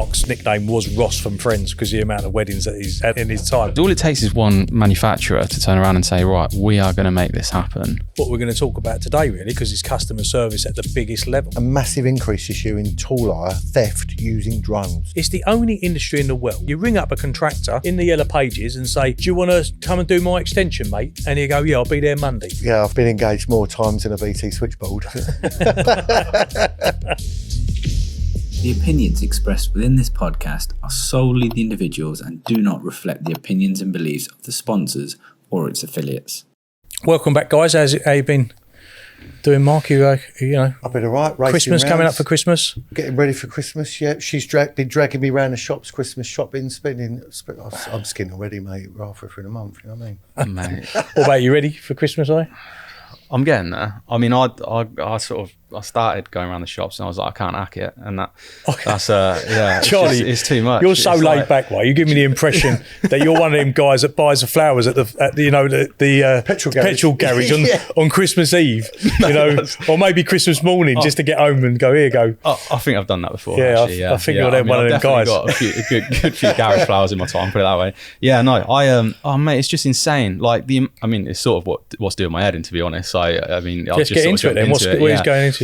Mark's nickname was Ross from Friends because the amount of weddings that he's had in his time. All it takes is one manufacturer to turn around and say, right, we are going to make this happen. What we're going to talk about today, really, because it's customer service at the biggest level. A massive increase this year in tool hire theft using drones. It's the only industry in the world. You ring up a contractor in the Yellow Pages and say, do you want to come and do my extension, mate? And you go, yeah, I'll be there Monday. Yeah, I've been engaged more times than a BT switchboard. The opinions expressed within this podcast are solely the individuals and do not reflect the opinions and beliefs of the sponsors or its affiliates. Welcome back, guys. How you been doing, Mark? You know, I've been all right. Christmas rounds, coming up for Christmas. Getting ready for Christmas, yeah. She's been dragging me around the shops, Christmas shopping, I'm skinned already, mate, rather for in a month, you know what I mean? Mate. What about you, ready for Christmas, are you? I'm getting there. I mean, I started going around the shops and I was like, I can't hack it, and that's yeah, Charlie, it's too much. You're so laid back, right? You give me the impression that you're one of them guys that buys the flowers at the petrol garage on Christmas Eve, you know, or maybe Christmas morning just to get home and go, here you go. I think I've done that before. Yeah, actually, I think you're one of them guys. Got a good few garage flowers in my time, put it that way. Yeah, no, oh mate, it's just insane. Like it's sort of what's doing my head in, to be honest. I mean, I'll just get into it then. What is going into?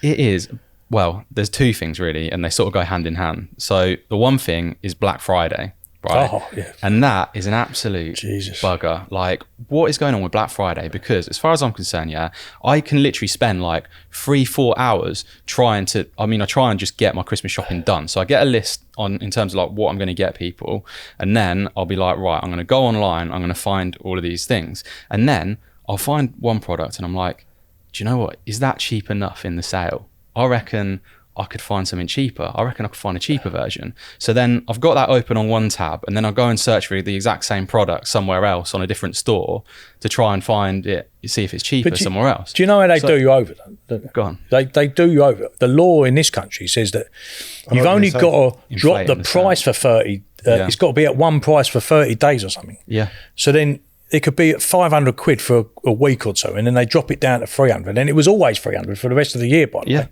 It is, well, there's two things really, and they sort of go hand in hand. So the one thing is Black Friday, right? Oh, yeah. And that is an absolute bugger. Like, what is going on with Black Friday? Because as far as I'm concerned, yeah, I can literally spend like 3-4 hours I try and just get my Christmas shopping done. So I get a list in terms of like what I'm going to get people, and then I'll be like, right, I'm going to go online, I'm going to find all of these things, and then I'll find one product and I'm like, do you know what? Is that cheap enough in the sale? I reckon I could find something cheaper. I reckon I could find a cheaper version. So then I've got that open on one tab, and then I'll go and search for the exact same product somewhere else on a different store to try and find it, see if it's cheaper somewhere else. Do you know how they do you over? Go on. They do you over. The law in this country says that you've only got to drop the price for 30. It's got to be at one price for 30 days or something. Yeah. So then it could be at 500 quid for a week or so, and then they drop it down to 300, and it was always 300 for the rest of the year, by the way.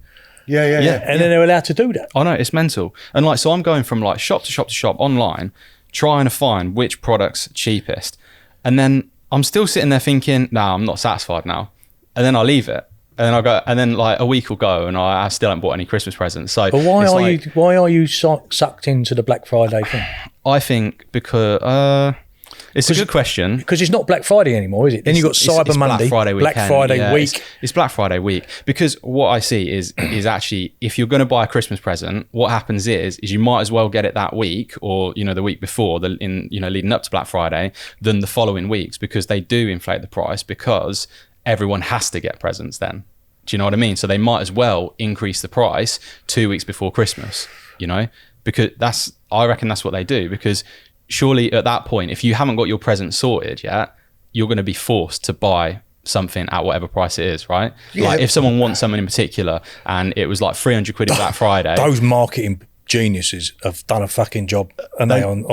Yeah. And then they're allowed to do that. I know, it's mental. And like, so I'm going from like shop to shop to shop online, trying to find which product's cheapest. And then I'm still sitting there thinking, nah, I'm not satisfied now. And then I leave it. And then I'll go, and then like a week will go and I still haven't bought any Christmas presents. So but why are you sucked into the Black Friday thing? I think because it's a good question. Because it's not Black Friday anymore, is it? Then you've got Cyber Monday, Black Friday week. It's Black Friday week. Because what I see is actually, if you're going to buy a Christmas present, what happens is you might as well get it that week, or the week before, leading up to Black Friday, than the following weeks, because they do inflate the price because everyone has to get presents then. Do you know what I mean? So they might as well increase the price 2 weeks before Christmas. Because I reckon that's what they do, because surely at that point, if you haven't got your present sorted yet, you're going to be forced to buy something at whatever price it is, right? Yeah. Like if someone wants something in particular and it was like 300 quid in Black Friday. Those marketing geniuses have done a fucking job, and on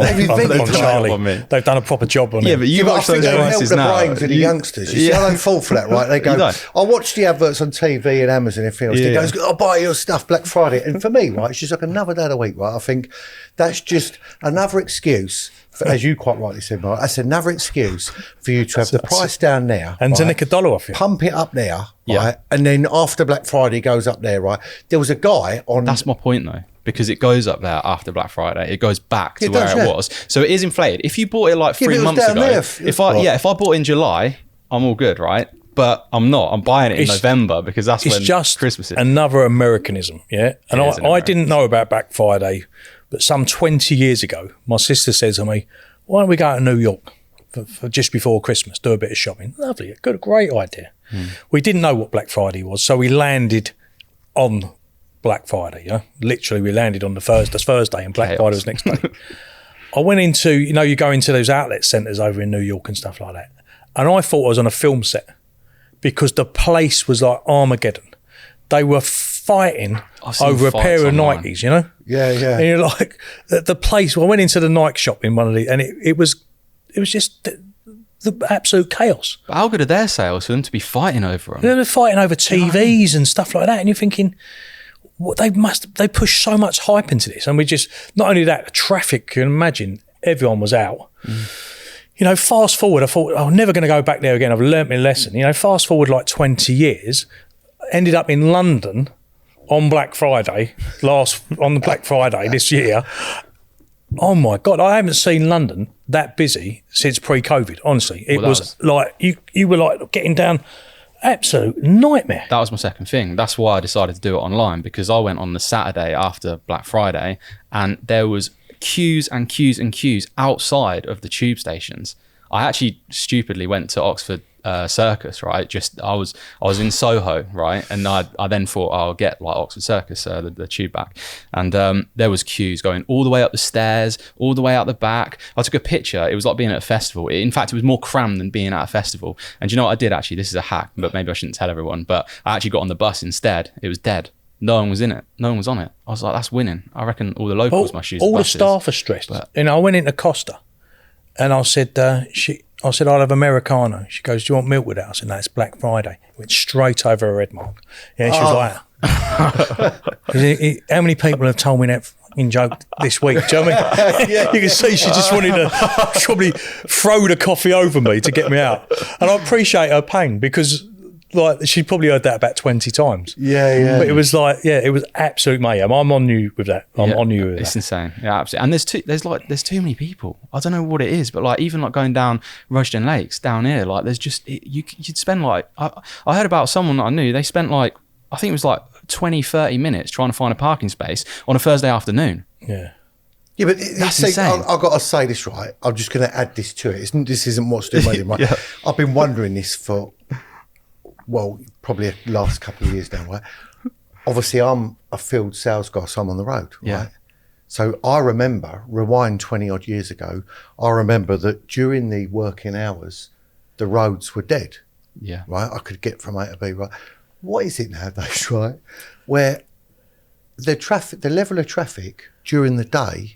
Charlie. They've done a proper job on it. Yeah, but you watch those prices now. I think they help the brains of the youngsters. You see how they fall for that, right? They go, I watch the adverts on TV and Amazon and everything else. He goes, I'll buy your stuff Black Friday. And for me, right, it's just like another day of the week, right? I think that's just another excuse, as you quite rightly said, Mark, that's another excuse for you to have the price down there. And to nick $1 off you. Pump it up there, right? And then after Black Friday goes up there, right? There was a guy on... That's my point, though. Because it goes up there after Black Friday, it goes back to where it was. So it is inflated. If you bought it like 3 months ago, if I bought it in July, I'm all good, right? But I'm not. I'm buying it in November because that's when Christmas is. Another Americanism, yeah. And I didn't know about Black Friday, but some 20 years ago, my sister said to me, "Why don't we go to New York for just before Christmas, do a bit of shopping?" Lovely, great idea. We didn't know what Black Friday was, so we landed on Black Friday, yeah. Literally, we landed on the Thursday, and Black Friday was next day. I went into, you go into those outlet centres over in New York and stuff like that, and I thought I was on a film set because the place was like Armageddon. They were fighting over a pair of Nikes, Yeah. And you're like, the place. Well, I went into the Nike shop in one of the, and it was just the absolute chaos. But how good are their sales for them to be fighting over them? They're fighting over TVs and stuff like that, and you're thinking, they push so much hype into this, and we just, not only that, the traffic, you can imagine, everyone was out. You know, fast forward, I thought, I'm never going to go back there again. I've learnt my lesson. You know, fast forward like 20 years, ended up in London on Black Friday, on the Black Friday this year. Oh my God, I haven't seen London that busy since pre-COVID, honestly. It was like, you were like getting down, absolute nightmare. That was my second thing. That's why I decided to do it online, because I went on the Saturday after Black Friday and there was queues and queues and queues outside of the tube stations. I actually stupidly went to Oxford Circus, right? I was in Soho, right? And I then thought I'll get like Oxford Circus, the tube back. And there was queues going all the way up the stairs, all the way out the back. I took a picture. It was like being at a festival. In fact, it was more crammed than being at a festival. And do you know what I did actually? This is a hack, but maybe I shouldn't tell everyone. But I actually got on the bus instead. It was dead. No one was in it. No one was on it. I was like, that's winning. I reckon all the locals must use all the buses. The staff are stressed. You know, I went into Costa and I said, I'll have Americano. She goes, do you want milk with that? I said, no, it's Black Friday. Went straight over her head, Mark. Yeah, she was like, how many people have told me that fucking joke this week? Do you know what I mean? You can see she just wanted to probably throw the coffee over me to get me out. And I appreciate her pain, because like she probably heard that about 20 times. Yeah. But it was like, it was absolute mayhem. I'm on you with that. I'm on you with that. It's insane. Yeah, absolutely. And there's too many people. I don't know what it is, but like even like going down Rushden Lakes down here, like there's just, you'd spend like, I heard about someone that I knew, they spent like, I think it was like 20, 30 minutes trying to find a parking space on a Thursday afternoon. Yeah. Yeah, but that's insane. I've got to say this, right? I'm just going to add this to it. This isn't what's doing my right? I've been wondering this for, well, probably the last couple of years now, right? Obviously, I'm a field sales guy, so I'm on the road, right? Yeah. So I remember, rewind 20 odd years ago, I remember that during the working hours, the roads were dead. Yeah. Right? I could get from A to B, right? What is it nowadays, right? Where the level of traffic during the day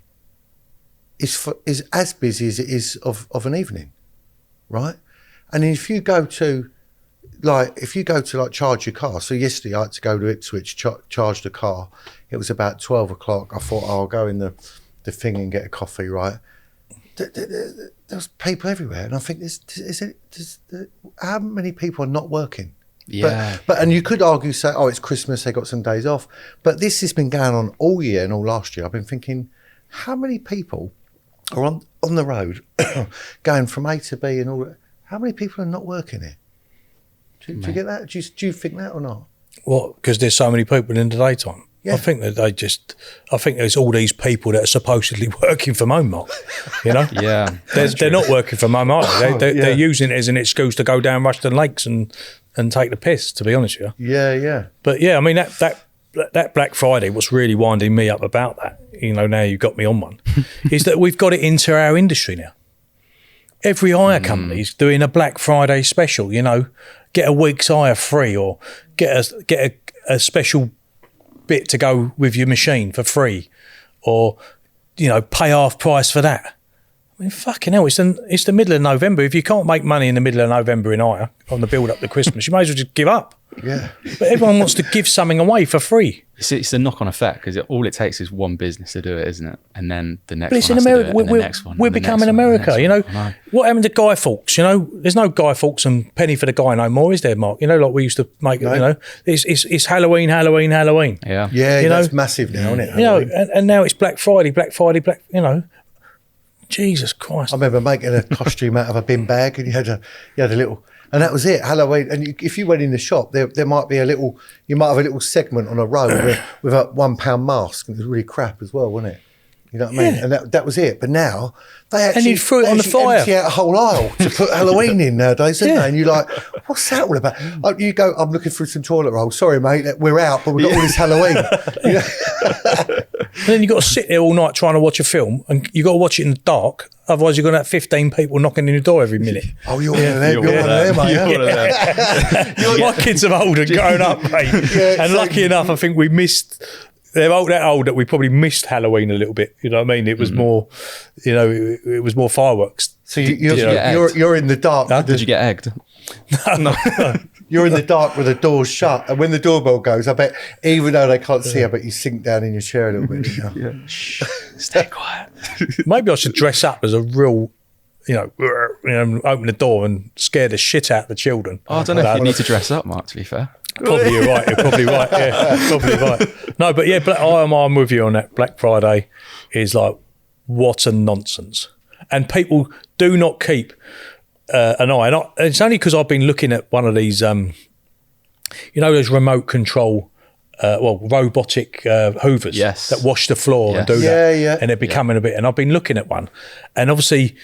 is as busy as it is of an evening, right? And if you go to charge your car. So yesterday I had to go to Ipswich, charge the car. It was about 12 o'clock. I thought, I'll go in the thing and get a coffee, right? There's people everywhere. And I think, how many people are not working? Yeah. And you could argue, say, it's Christmas, they got some days off. But this has been going on all year and all last year. I've been thinking, how many people are on the road going from A to B and all that? How many people are not working here? Do you get that? Do you think that or not? What? Because there's so many people in the daytime. Yeah. I think there's all these people that are supposedly working from home, Mark. You know? Yeah. They're not working from home, are they? They're using it as an excuse to go down Rushden Lakes and take the piss, to be honest with you. Yeah. But yeah, I mean, that Black Friday, what's really winding me up about that, you know, now you've got me on one, is that we've got it into our industry now. Every hire company's doing a Black Friday special, you know, get a week's hire free, or get a special bit to go with your machine for free, or, you know, pay half price for that. I mean, fucking hell, it's the middle of November. If you can't make money in the middle of November in hire on the build up to Christmas, you may as well just give up. Yeah. But everyone wants to give something away for free. It's a knock-on effect, because all it takes is one business to do it, isn't it? And then the next one But it's in America. We're becoming America, you know. What happened to Guy Fawkes? You know, there's no Guy Fawkes and penny for the guy no more, is there, Mark? You know, like we used to make, no. You know, it's Halloween. Yeah. Yeah, you that's know? massive now, isn't it? You know, and now it's Black Friday, you know. Jesus Christ. I remember making a costume out of a bin bag, and you had a little, and that was it, Halloween. And if you went in the shop, there might be you might have a little segment on a row with a £1 mask, and it was really crap as well, wasn't it? You know what I mean? Yeah. And that was it. But now they actually, and you threw it on the fire. Empty out a whole aisle to put Halloween in nowadays, don't they? And you're like, what's that all about? You go, I'm looking for some toilet roll. Sorry, mate, we're out, but we've got all this Halloween. You know? And then you've got to sit there all night trying to watch a film, and you've got to watch it in the dark. Otherwise, you're going to have 15 people knocking on your door every minute. Oh, you're one of them. You're one of them, mate. You're one of them. My kids are old and grown up, mate. And lucky enough, I think we missed they're that old that we probably missed Halloween a little bit. You know what I mean? It was more, you know, it was more fireworks. So you're in the dark. Huh? Did you get egged? No. You're in the dark with the doors shut, and when the doorbell goes, I bet even though they can't see, I bet you sink down in your chair a little bit. You know? Shh, stay quiet. Maybe I should dress up as a real, you know, open the door and scare the shit out of the children. Oh, I don't know if you need to dress up, Mark, to be fair. Probably you're right. You're probably right. Yeah, probably right. No, but yeah, I'm with you on that. Black Friday is like, what a nonsense. And people do not keep an eye. And it's only because I've been looking at one of these, you know, those remote control, robotic hoovers that wash the floor and do that. Yeah. And they're becoming a bit. And I've been looking at one, and obviously,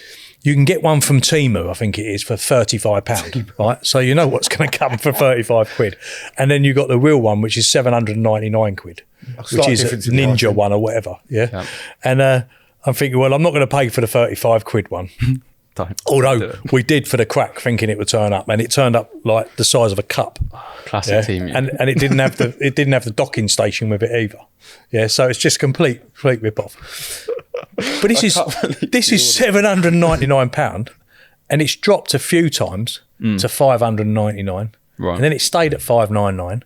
you can get one from Temu, I think it is, for £35, right? So you know what's going to come for 35 quid. And then you got the real one, which is 799 quid, which is a Ninja one or whatever, yeah? And I'm thinking, well, I'm not going to pay for the 35 quid one. Although we did for the crack, thinking it would turn up, and it turned up like the size of a cup. Classic Temu. And it didn't have the docking station with it either. Yeah, so it's just complete rip off. But this is £799, and it's dropped a few times to £599, right? And then it stayed at £599.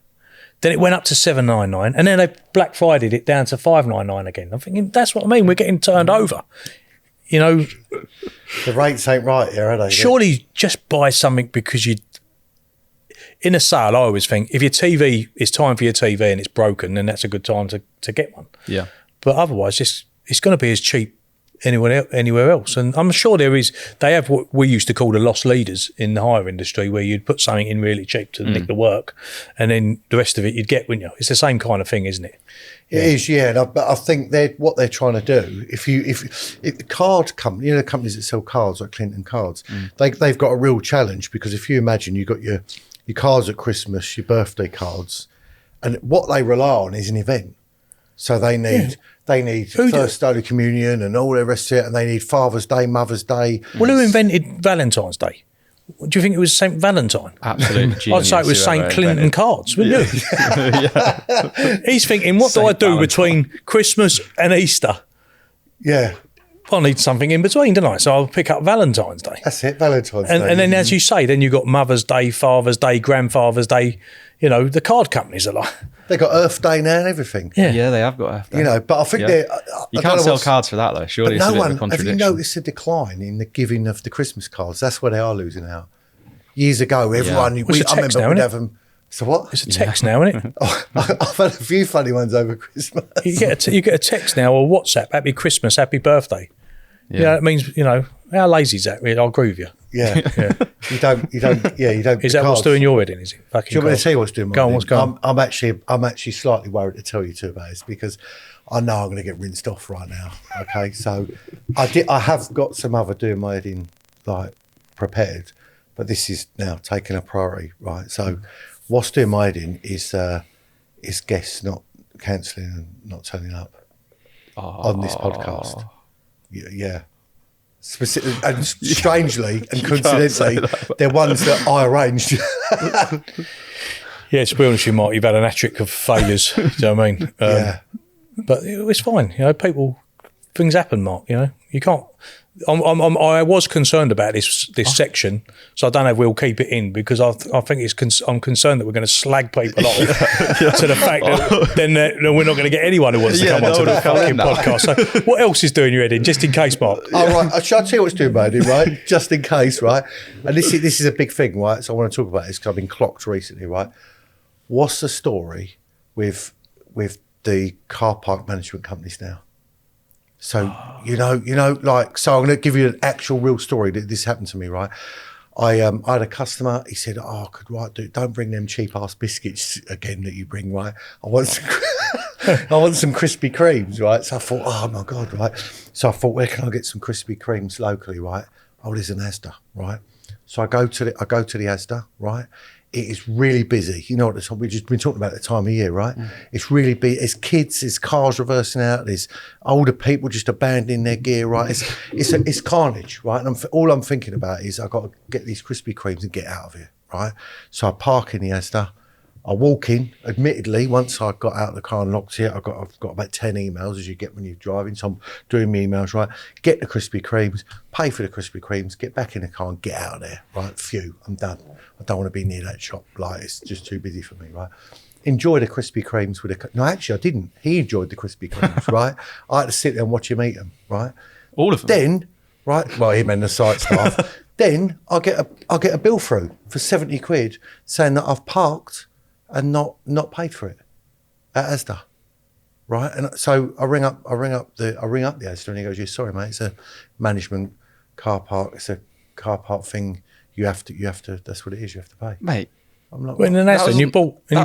Then it went up to £799, and then they Black Friday'd it down to £599 again. I'm thinking, that's what I mean. We're getting turned over. You know, the rates ain't right here, are they? Surely just buy something because you. In a sale, I always think if it's time for your TV and it's broken, then that's a good time to get one. Yeah. But otherwise, it's going to be as cheap anywhere else. And I'm sure they have what we used to call the lost leaders in the hire industry, where you'd put something in really cheap to nick the work, and then the rest of it you'd get, wouldn't you? It's the same kind of thing, isn't it? It is, yeah. But I think what they're trying to do, if the card company, you know, the companies that sell cards like Clinton Cards, they've got a real challenge, because if you imagine you've got your cards at Christmas, your birthday cards, and what they rely on is an event. So they need First Holy Communion and all the rest of it, and they need Father's Day, Mother's Day. Well, who invented Valentine's Day? Do you think it was St. Valentine? Absolutely. I'd say it was St. Clinton Cards, wouldn't you? He's thinking, what do I do between Christmas and Easter? Yeah. I need something in between, don't I? So I'll pick up Valentine's Day. That's it, Valentine's Day. And then, as you say, then you've got Mother's Day, Father's Day, Grandfather's Day. You know, the card companies are like... They got Earth Day now and everything. Yeah, they have got Earth Day. You know, but I think they're... You can't sell cards for that, though. Surely it's a bit of a contradiction. Have you noticed a decline in the giving of the Christmas cards? That's where they are losing out. Years ago, everyone... I remember we'd have them... So what? It's a text now, isn't it? I've had a few funny ones over Christmas. You get a text now or WhatsApp, happy Christmas, happy birthday. Yeah. You know, it means, you know, how lazy is that? I'll agree with you. Yeah. You don't. Is that what's doing your wedding? Is it fucking? Do you want me to tell you what's doing my wedding? What's going on? I'm actually slightly worried to tell you two about this, because I know I'm going to get rinsed off right now. Okay, so I have got some other doing my wedding like prepared, but this is now taking a priority, right? So what's doing my wedding is guests not cancelling and not turning up on this podcast. Yeah. And strangely and coincidentally, they're ones that I arranged. Yeah, to be honest with you, Mark, you've had an hat-trick of failures. Do you know what I mean? Yeah. But it's fine. You know, things happen, Mark. You know, you can't. I was concerned about this section, so I don't know if we'll keep it in, because I think I'm concerned that we're going to slag people off to the fact that then we're not going to get anyone who wants to come onto the fucking podcast. So what else is doing your head in, just in case, Mark? All right, shall I tell you what's doing my head in, right? Just in case, right? And this is a big thing, right? So I want to talk about this because I've been clocked recently, right? What's the story with the car park management companies now? So, you know, like, so I'm going to give you an actual real story that this happened to me, right? I had a customer, he said, don't bring them cheap ass biscuits again that you bring, right? I want some Krispy Kremes, right? So I thought, oh my God, right? So I thought, where can I get some Krispy Kremes locally, right? Oh, there's an Asda, right? So I go to the Asda, right? It is really busy. You know what we've just been talking about the time of year, right? It's really busy. There's kids, there's cars reversing out, there's older people just abandoning their gear, right? It's carnage, right? And all I'm thinking about is I've got to get these Krispy Kremes and get out of here, right? So I park in the Asda, I walk in, admittedly, once I got out of the car and locked it, I've got about 10 emails, as you get when you're driving. So I'm doing my emails, right? Get the Krispy Kremes, pay for the Krispy Kremes, get back in the car and get out of there, right? Phew, I'm done. I don't want to be near that shop. Like, it's just too busy for me, right? Enjoy the Krispy Kremes with a... No, actually, I didn't. He enjoyed the Krispy Kremes, right? I had to sit there and watch him eat them, right? All of them? Then, right, well, him and the site staff. Then I get a bill through for 70 quid saying that I've parked and not paid for it at Asda, right? And so I ring up the Asda and he goes, "Yeah, sorry, mate, it's a management car park. It's a car park thing. You have to. That's what it is. You have to pay." Mate, I'm like, well, in an Asda, and you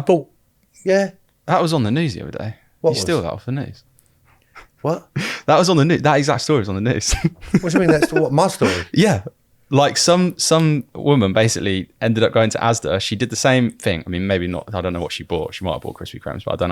bought. Yeah. That was on the news the other day. What you was? steal that off the news. What? That was on the news. That exact story was on the news. What do you mean? That's what my story? Yeah. Like some woman basically ended up going to Asda. She did the same thing. I mean, maybe not. I don't know what she bought. She might have bought Krispy Kremes, but I don't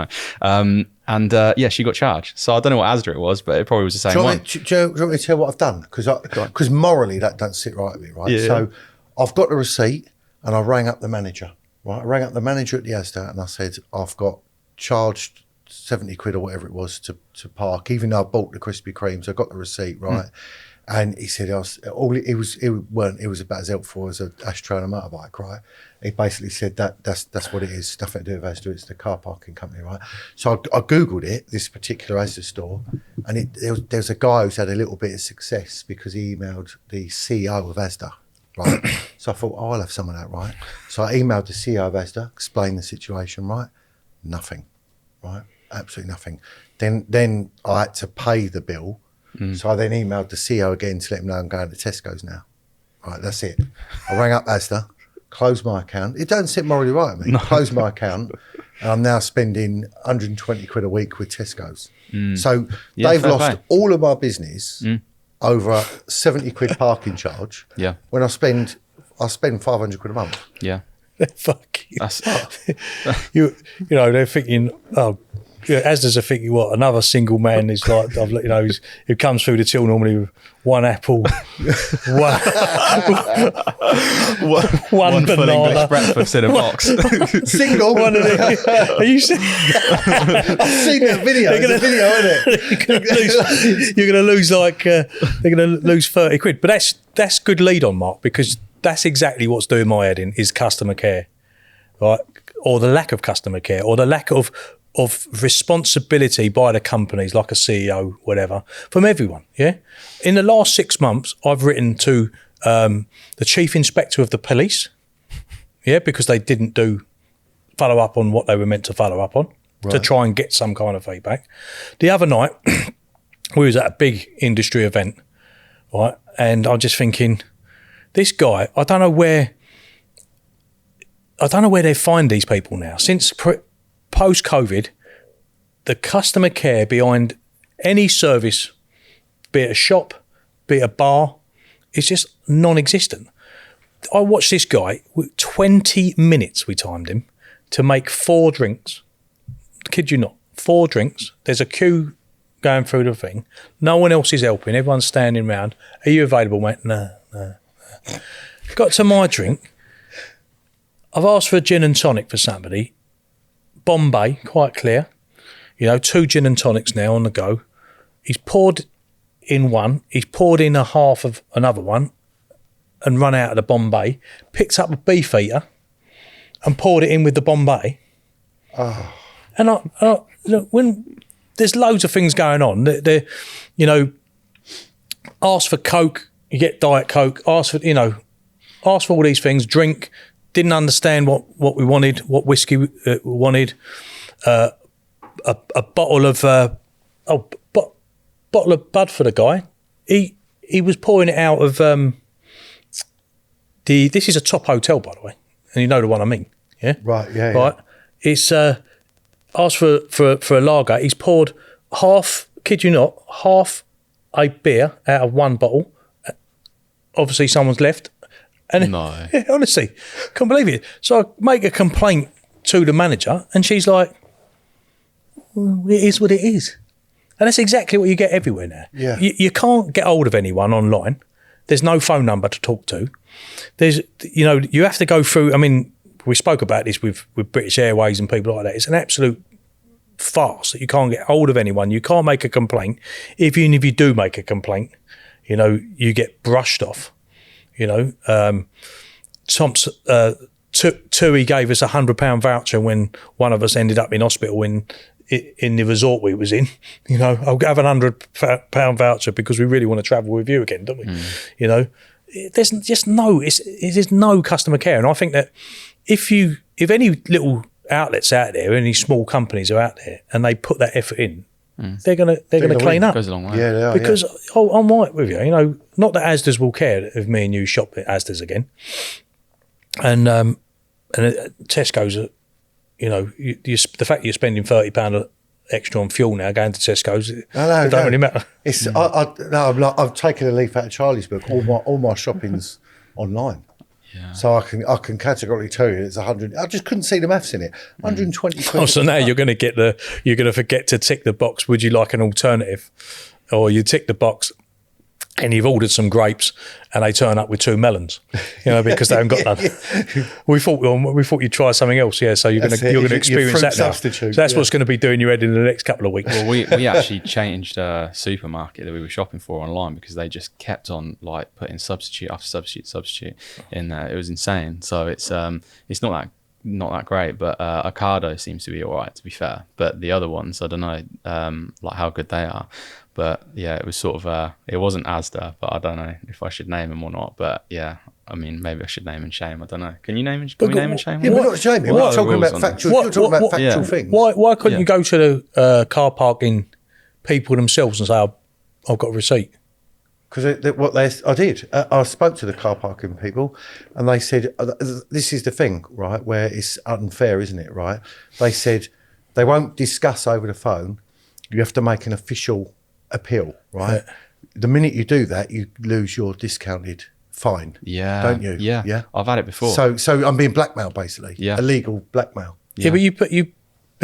know. Yeah, she got charged. So I don't know what Asda it was, but it probably was the same one. Do you want me to tell you what I've done? Because morally that don't sit right with me, right? Yeah. So I've got the receipt and I rang up the manager, right? I rang up the manager at the Asda and I said, I've got charged 70 quid or whatever it was to park, even though I bought the Krispy Kremes. I got the receipt, right? And he said, it was about as helpful as an ashtray on a motorbike, right? He basically said that's what it is, nothing to do with Asda, it's the car parking company, right? So I Googled it, this particular Asda store, and there's a guy who's had a little bit of success because he emailed the CEO of Asda, right? So I thought, I'll have some of that, right? So I emailed the CEO of Asda, explained the situation, right? Nothing, right? Absolutely nothing. Then I had to pay the bill. So I then emailed the CEO again to let him know I'm going to Tesco's now. Right, that's it. I rang up Asda, closed my account. It doesn't sit morally right with me. No. Closed my account, and I'm now spending 120 quid a week with Tesco's. So they've lost all of my business over a 70 quid parking charge. Yeah. When I spend 500 quid a month. Yeah. Fuck you. You know, they're thinking, oh, yeah, Asda's are thinking, what, another single man is like, who comes through the till normally with one apple, one banana. Full English breakfast in a box. Single. Are you I've seen that video. It's a video, isn't it? You're going to lose they're going to lose 30 quid. But that's good lead on, Mark, because that's exactly what's doing my head in is customer care, right? Or the lack of customer care, or the lack of responsibility by the companies, like a CEO, whatever, from everyone, yeah? In the last 6 months, I've written to the chief inspector of the police, yeah, because they didn't follow up on what they were meant to follow up on, to try and get some kind of feedback. The other night, we was at a big industry event, right, and I'm just thinking, this guy, I don't know where they find these people now. Since post-COVID, the customer care behind any service, be it a shop, be it a bar, is just non-existent. I watched this guy, 20 minutes we timed him, to make 4 drinks. Kid you not, 4 drinks. There's a queue going through the thing. No one else is helping. Everyone's standing around. Are you available, mate? No. Got to my drink. I've asked for a gin and tonic for somebody. Bombay, quite clear. 2 gin and tonics now on the go. He's poured in one. He's poured in a half of another one and run out of the Bombay. Picked up a Beefeater and poured it in with the Bombay. Oh. And when there's loads of things going on, ask for Coke, you get Diet Coke. Ask for all these things. Drink. Didn't understand what we wanted, what whiskey we wanted. A bottle of bottle of Bud for the guy. He was pouring it out of this is a top hotel, by the way, and you know the one I mean, yeah. Right, yeah. Right. It's asked for a lager. He's poured half. Kid you not, half a beer out of one bottle. Obviously, someone's left. And no. Yeah, honestly, can't believe it. So I make a complaint to the manager and she's like, well, it is what it is. And that's exactly what you get everywhere now. Yeah. You can't get hold of anyone online. There's no phone number to talk to. There's, you have to go through, I mean, we spoke about this with British Airways and people like that. It's an absolute farce that you can't get hold of anyone. You can't make a complaint. Even if you do make a complaint, you know, you get brushed off. You know, Tui gave us £100 voucher when one of us ended up in hospital in the resort we was in. You know, I'll have an £100 voucher because we really want to travel with you again, don't we? You know, there's just there's no customer care. And I think that if any little outlets out there, any small companies are out there and they put that effort in, they're gonna clean up. Goes a long way. Yeah, they are, because I'm right with you. You know, not that Asda's will care if me and you shop at Asda's again, and Tesco's. You know, the fact that you're spending £30 extra on fuel now going to Tesco's, it don't really matter. It's I've taken a leaf out of Charlie's book. All my shopping's online. Yeah. So I can categorically tell you it's 100. I just couldn't see the maths in it. 120 quid. Oh, so now you're going to forget to tick the box. Would you like an alternative? Or you tick the box and you've ordered some grapes and they turn up with 2 melons, you know, because they haven't got none. We thought you'd try something else. Yeah. So you're going to experience that now. So that's what's going to be doing your head in the next couple of weeks. Well, we actually changed a supermarket that we were shopping for online because they just kept on like putting substitute after substitute in there. It was insane. So it's not that great, but Ocado seems to be all right, to be fair. But the other ones, I don't know, like how good they are. But yeah, it was sort of it wasn't Asda, but I don't know if I should name them or not. But yeah, I mean, maybe I should name and shame. I don't know. Can you name and can we name and shame? Yeah, we're not shaming. We're talking about factual. You're talking about factual things. Why couldn't you go to the car parking people themselves and say, "I've got a receipt"? Because I did. I spoke to the car parking people, and they said, "This is the thing, right? Where it's unfair, isn't it? Right?" They said they won't discuss over the phone. You have to make an official appeal, right? Yeah. The minute you do that, you lose your discounted fine. Yeah, don't you? Yeah. I've had it before. So I'm being blackmailed, basically. Yeah, illegal blackmail. Yeah, but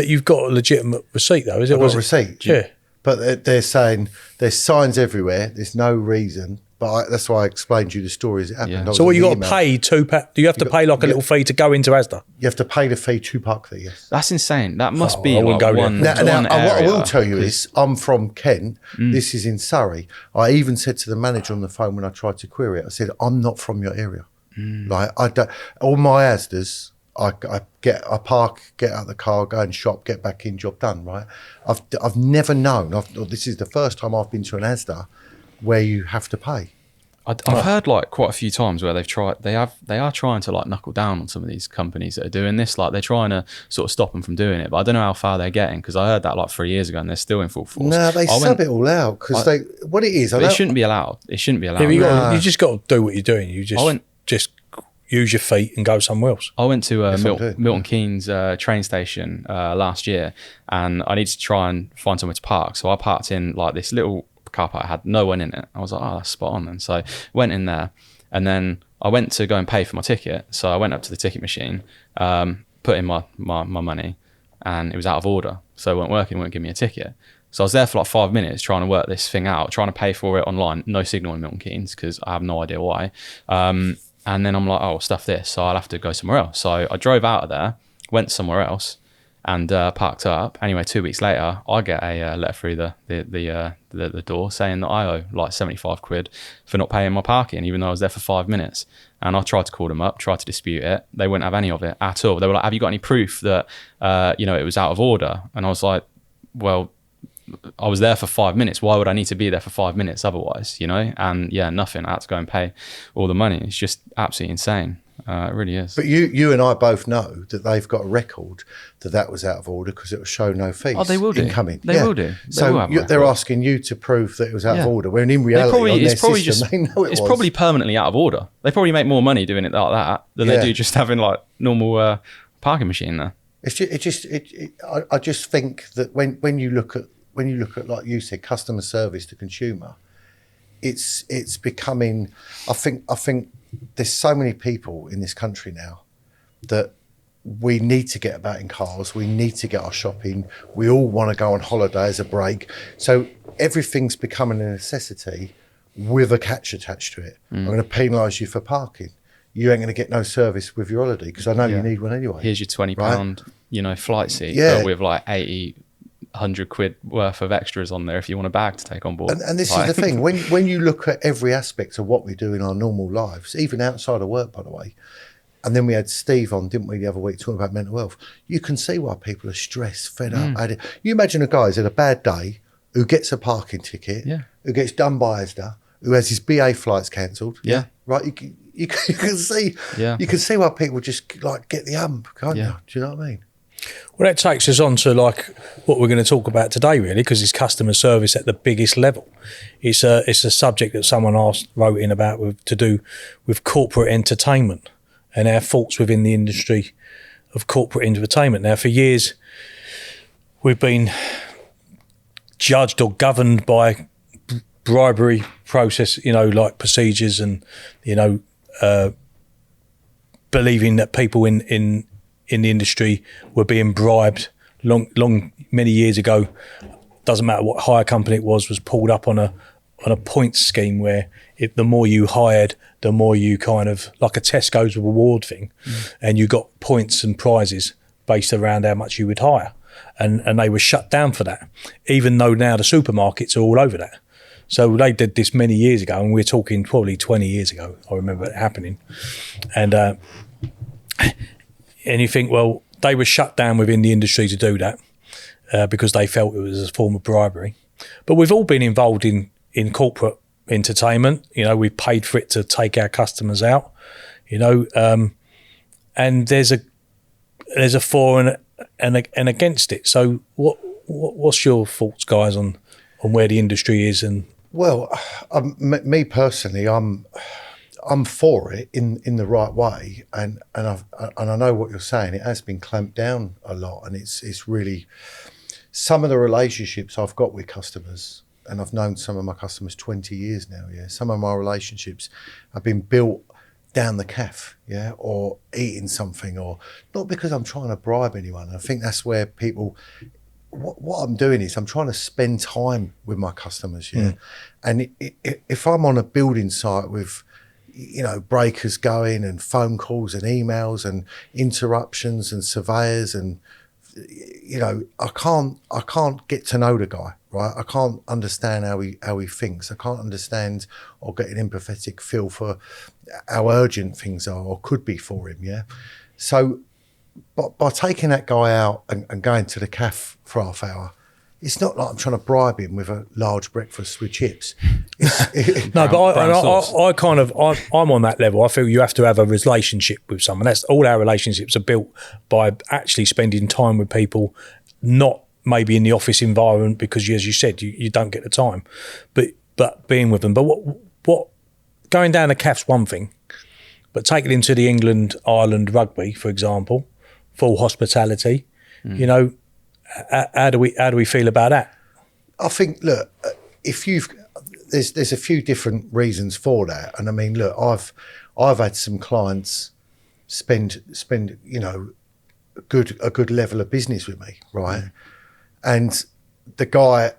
you've got a legitimate receipt, though, is it? I've got a receipt. Yeah. But they're saying there's signs everywhere. There's no reason. But that's why I explained to you the story as it happened. Yeah. So what you got to pay do you have to pay like a little fee to go into Asda? You have to pay the fee to park there, yes. That's insane. That must be like one Now, what I will tell you is, I'm from Kent. This is in Surrey. I even said to the manager on the phone when I tried to query it, I said, I'm not from your area. Like, I don't, all my Asdas, I park, get out of the car, go and shop, get back in, job done, right? I've never known, this is the first time I've been to an Asda where you have to pay. I've heard like quite a few times where they are trying to like knuckle down on some of these companies that are doing this. Like they're trying to sort of stop them from doing it, but I don't know how far they're getting because I heard that like 3 years ago and they're still in full force. No, they sub it all out because what it is. It shouldn't be allowed. It shouldn't be allowed. Yeah, you just got to do what you're doing. You just use your feet and go somewhere else. I went to Milton Keynes train station last year and I needed to try and find somewhere to park. So I parked in like this little car park, had no one in it. I was like, oh, that's spot on. And so went in there and then I went to go and pay for my ticket. So I went up to the ticket machine, put in my money and it was out of order. So it weren't working, wouldn't give me a ticket. So I was there for like 5 minutes trying to work this thing out, trying to pay for it online. No signal in Milton Keynes because I have no idea why. And then I'm like, oh, stuff this. So I'll have to go somewhere else. So I drove out of there, went somewhere else and parked up. Anyway, 2 weeks later, I get a letter through the door saying that I owe like 75 quid for not paying my parking, even though I was there for 5 minutes. And I tried to call them up, tried to dispute it. They wouldn't have any of it at all. They were like, have you got any proof that, it was out of order? And I was like, well, I was there for 5 minutes. Why would I need to be there for 5 minutes otherwise, And yeah, nothing. I had to go and pay all the money. It's just absolutely insane. It really is. But you and I both know that they've got a record that was out of order because it will show no fees. Oh, they will do. Incoming. They will do. They're asking you to prove that it was out of order, when in reality they know it was. Probably permanently out of order. They probably make more money doing it like that than they do just having like normal parking machine there. I just think that when you look at like you said, customer service to consumer, it's becoming. I think there's so many people in this country now that we need to get about in cars. We need to get our shopping. We all want to go on holiday as a break. So everything's becoming a necessity with a catch attached to it. I'm going to penalise you for parking. you ain't going to get no service with your holiday because I know you need one anyway. Here's your £20, flight seat, but with like 80, 100 quid worth of extras on there if you want a bag to take on board. And this is the thing, when you look at every aspect of what we do in our normal lives, even outside of work, by the way, and then we had Steve on, didn't we, the other week, talking about mental health, you can see why people are stressed, fed up. You imagine a guy who's had a bad day, who gets a parking ticket, who gets done by Asda, who has his BA flights cancelled. Right, you can see you can see why people just like get the can't you? Do you know what I mean? Well, that takes us on to like what we're going to talk about today, really, because it's customer service at the biggest level. It's a subject that someone wrote in about to do with corporate entertainment and our faults within the industry of corporate entertainment. Now, for years, we've been judged or governed by bribery process, like procedures, and believing that people in the industry were being bribed many years ago. Doesn't matter what hire company it was pulled up on a points scheme where the more you hired, the more you kind of like a Tesco's reward thing, and you got points and prizes based around how much you would hire, and they were shut down for that, even though now the supermarkets are all over that. So they did this many years ago, and we're talking probably 20 years ago. I remember it happening. And you think, well, they were shut down within the industry to do that because they felt it was a form of bribery. But we've all been involved in corporate entertainment. We've paid for it to take our customers out, and there's a for and against it. So what's your thoughts, guys, on where the industry is? And well, me personally, I'm for it in the right way, and I know what you're saying. It has been clamped down a lot, and it's really some of the relationships I've got with customers, and I've known some of my customers 20 years now. Yeah, some of my relationships have been built down the calf, or eating something, or not because I'm trying to bribe anyone. I think that's where people. What I'm doing is I'm trying to spend time with my customers, and if I'm on a building site with, breakers going and phone calls and emails and interruptions and surveyors and, I can't get to know the guy, right? I can't understand how he thinks. I can't understand or get an empathetic feel for how urgent things are or could be for him, So, but by taking that guy out and going to the cafe for half hour, it's not like I'm trying to bribe him with a large breakfast with chips. No, but I'm on that level. I feel you have to have a relationship with someone. That's all our relationships are built by actually spending time with people, not maybe in the office environment because, as you said, you don't get the time, but being with them. But what going down a cafe's one thing, but taking him to the England-Ireland rugby, for example, full hospitality, how do we feel about that? I think, look, there's a few different reasons for that, and I mean, look, I've had some clients spend a good level of business with me, right? And the guy,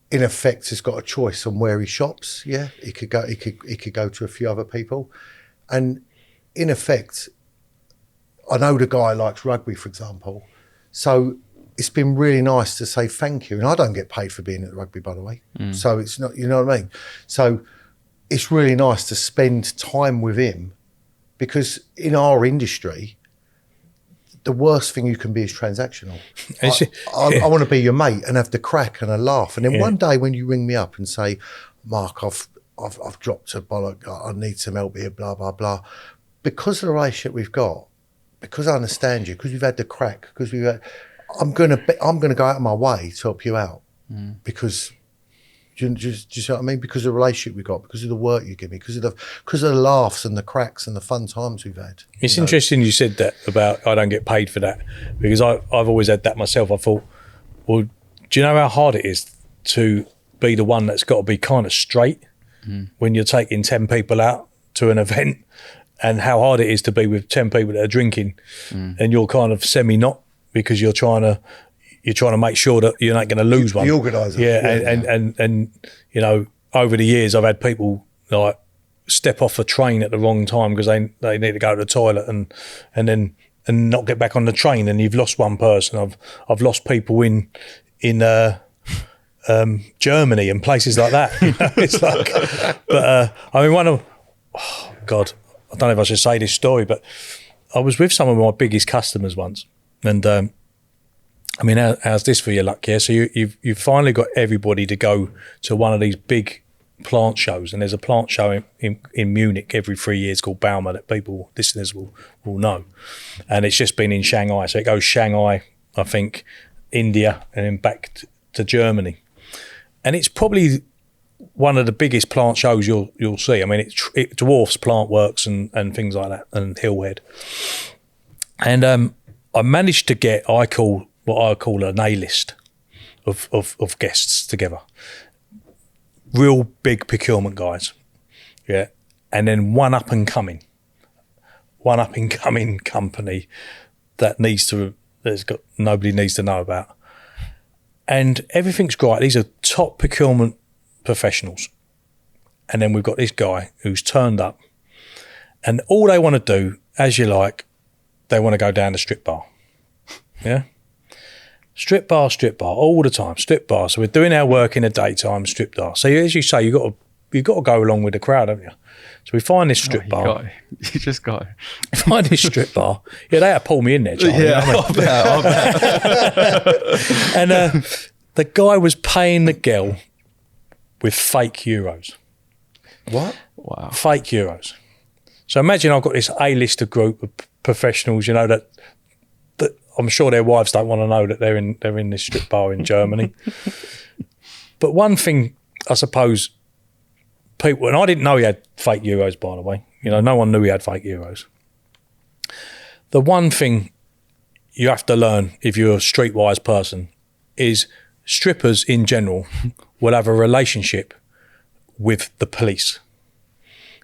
in effect, has got a choice on where he shops. Yeah, he could go to a few other people, and in effect, I know the guy likes rugby, for example, so it's been really nice to say thank you. And I don't get paid for being at the rugby, by the way. So it's not, you know what I mean? So it's really nice to spend time with him, because in our industry, the worst thing you can be is transactional. I want to be your mate and have the crack and a laugh. And then one day when you ring me up and say, Mark, I've dropped a bollock, I need some help here, blah, blah, blah. Because of the relationship we've got, because I understand you, because we've had the crack, because I'm going to go out of my way to help you out, because do you see what I mean? Because of the relationship we got, because of the work you give me, because of the laughs and the cracks and the fun times we've had. It's interesting you said that about I don't get paid for that, because I've always had that myself. I thought, well, do you know how hard it is to be the one that's got to be kind of straight when you're taking 10 people out to an event, and how hard it is to be with 10 people that are drinking and you're kind of semi-not, because you're trying to make sure that you're not going to lose one. The organiser. And over the years I've had people like step off a train at the wrong time because they need to go to the toilet and not get back on the train, and you've lost one person. I've lost people in Germany and places like that. It's like, but I mean, God, I don't know if I should say this story, but I was with some of my biggest customers once, and I mean, how's this for your luck? Yeah, so you've finally got everybody to go to one of these big plant shows, and there's a plant show in Munich every 3 years called Bauma that listeners will know, and it's just been in Shanghai. So it goes Shanghai, I think, India, and then back to Germany, and it's probably one of the biggest plant shows you'll see. I mean, it dwarfs Plant Works and things like that, and Hillhead. And I managed to get what I call an A-list of guests together. Real big procurement guys, yeah, and then one up and coming company that nobody needs to know about, and everything's great. These are top procurement professionals, and then we've got this guy who's turned up, and all they want to do, as you like, they want to go down the strip bar, yeah. Strip bar, all the time, strip bar. So we're doing our work in the daytime, strip bar. So as you say, you've got to go along with the crowd, haven't you? So we find this strip bar. You just got it. Find this strip bar. Yeah, they had to pull me in there, Charlie. Yeah, I'll bet. And the guy was paying the girl with fake euros. What? Wow. Fake euros. So imagine I've got this A-lister group of professionals, you know, that I'm sure their wives don't want to know that they're in this strip bar in Germany. But one thing, I suppose, people, and I didn't know he had fake euros, by the way. You know, no one knew he had fake euros. The one thing you have to learn if you're a streetwise person is strippers in general will have a relationship with the police.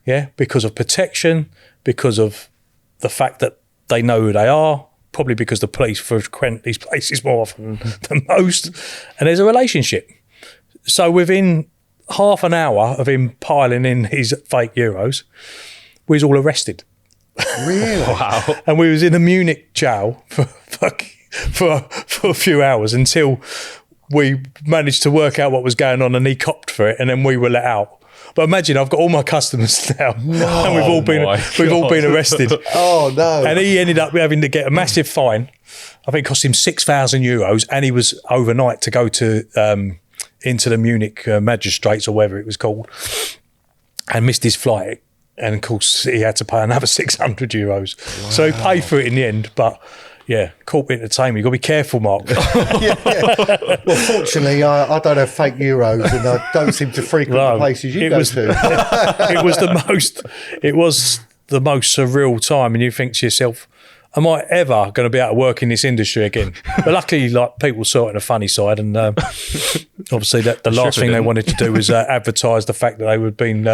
Yeah, because of protection, because of the fact that they know who they are, probably because the police frequent these places more often than most, and there's a relationship. So within half an hour of him piling in his fake euros, we was all arrested. Really? Wow. And we was in a Munich jail for a few hours until we managed to work out what was going on, and he copped for it, and then we were let out. But imagine, I've got all my customers now, and we've all been arrested. Oh no! And he ended up having to get a massive fine. I think it cost him €6,000, and he was overnight to go to into the Munich magistrates or whatever it was called, and missed his flight. And of course, he had to pay another €600. Wow. So he paid for it in the end, but. Yeah, corporate entertainment. You've got to be careful, Mark. yeah. Well, fortunately, I don't have fake euros, and I don't seem to frequent the places you go to. It was the most surreal time, and you think to yourself, am I ever going to be able to work in this industry again? But luckily, like, people saw it in a funny side, and obviously that the last thing they wanted to do was advertise the fact that they were being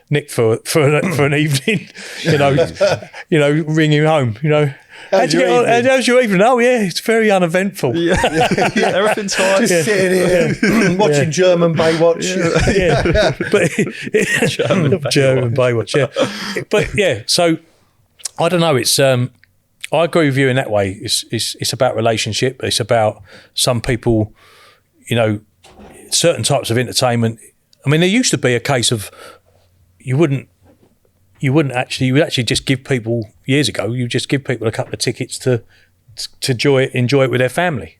nicked for an evening. You know, ring you home. You know. How's your evening? Oh, yeah, it's very uneventful. Yeah. Everything's fine. Just sitting here watching German Baywatch. Yeah. But German Baywatch, yeah. But yeah, so I don't know. It's I agree with you in that way. It's about relationship. It's about some people, you know, certain types of entertainment. I mean, there used to be a case of you would actually just give people, years ago, you just give people a couple of tickets to enjoy it with their family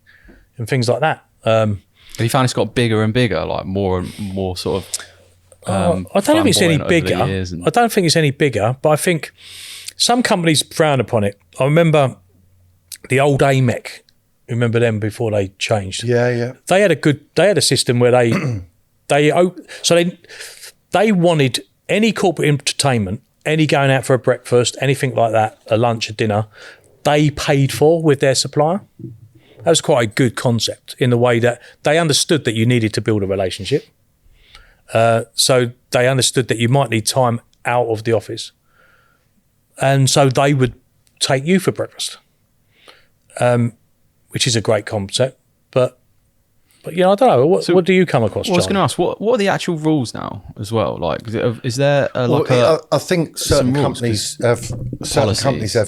and things like that. Have you found it's got bigger and bigger, like more and more sort of I don't know if it's any bigger. I don't think it's any bigger, but I think some companies frown upon it. I remember the old AMEC. Remember them before they changed? Yeah. They had a system where they wanted any corporate entertainment, any going out for a breakfast, anything like that, a lunch, a dinner, they paid for with their supplier. That was quite a good concept in the way that they understood that you needed to build a relationship. So they understood that you might need time out of the office. And so they would take you for breakfast, which is a great concept. But But I don't know. What do you come across, John? I was going to ask, what are the actual rules now as well? Like, is there I think certain companies have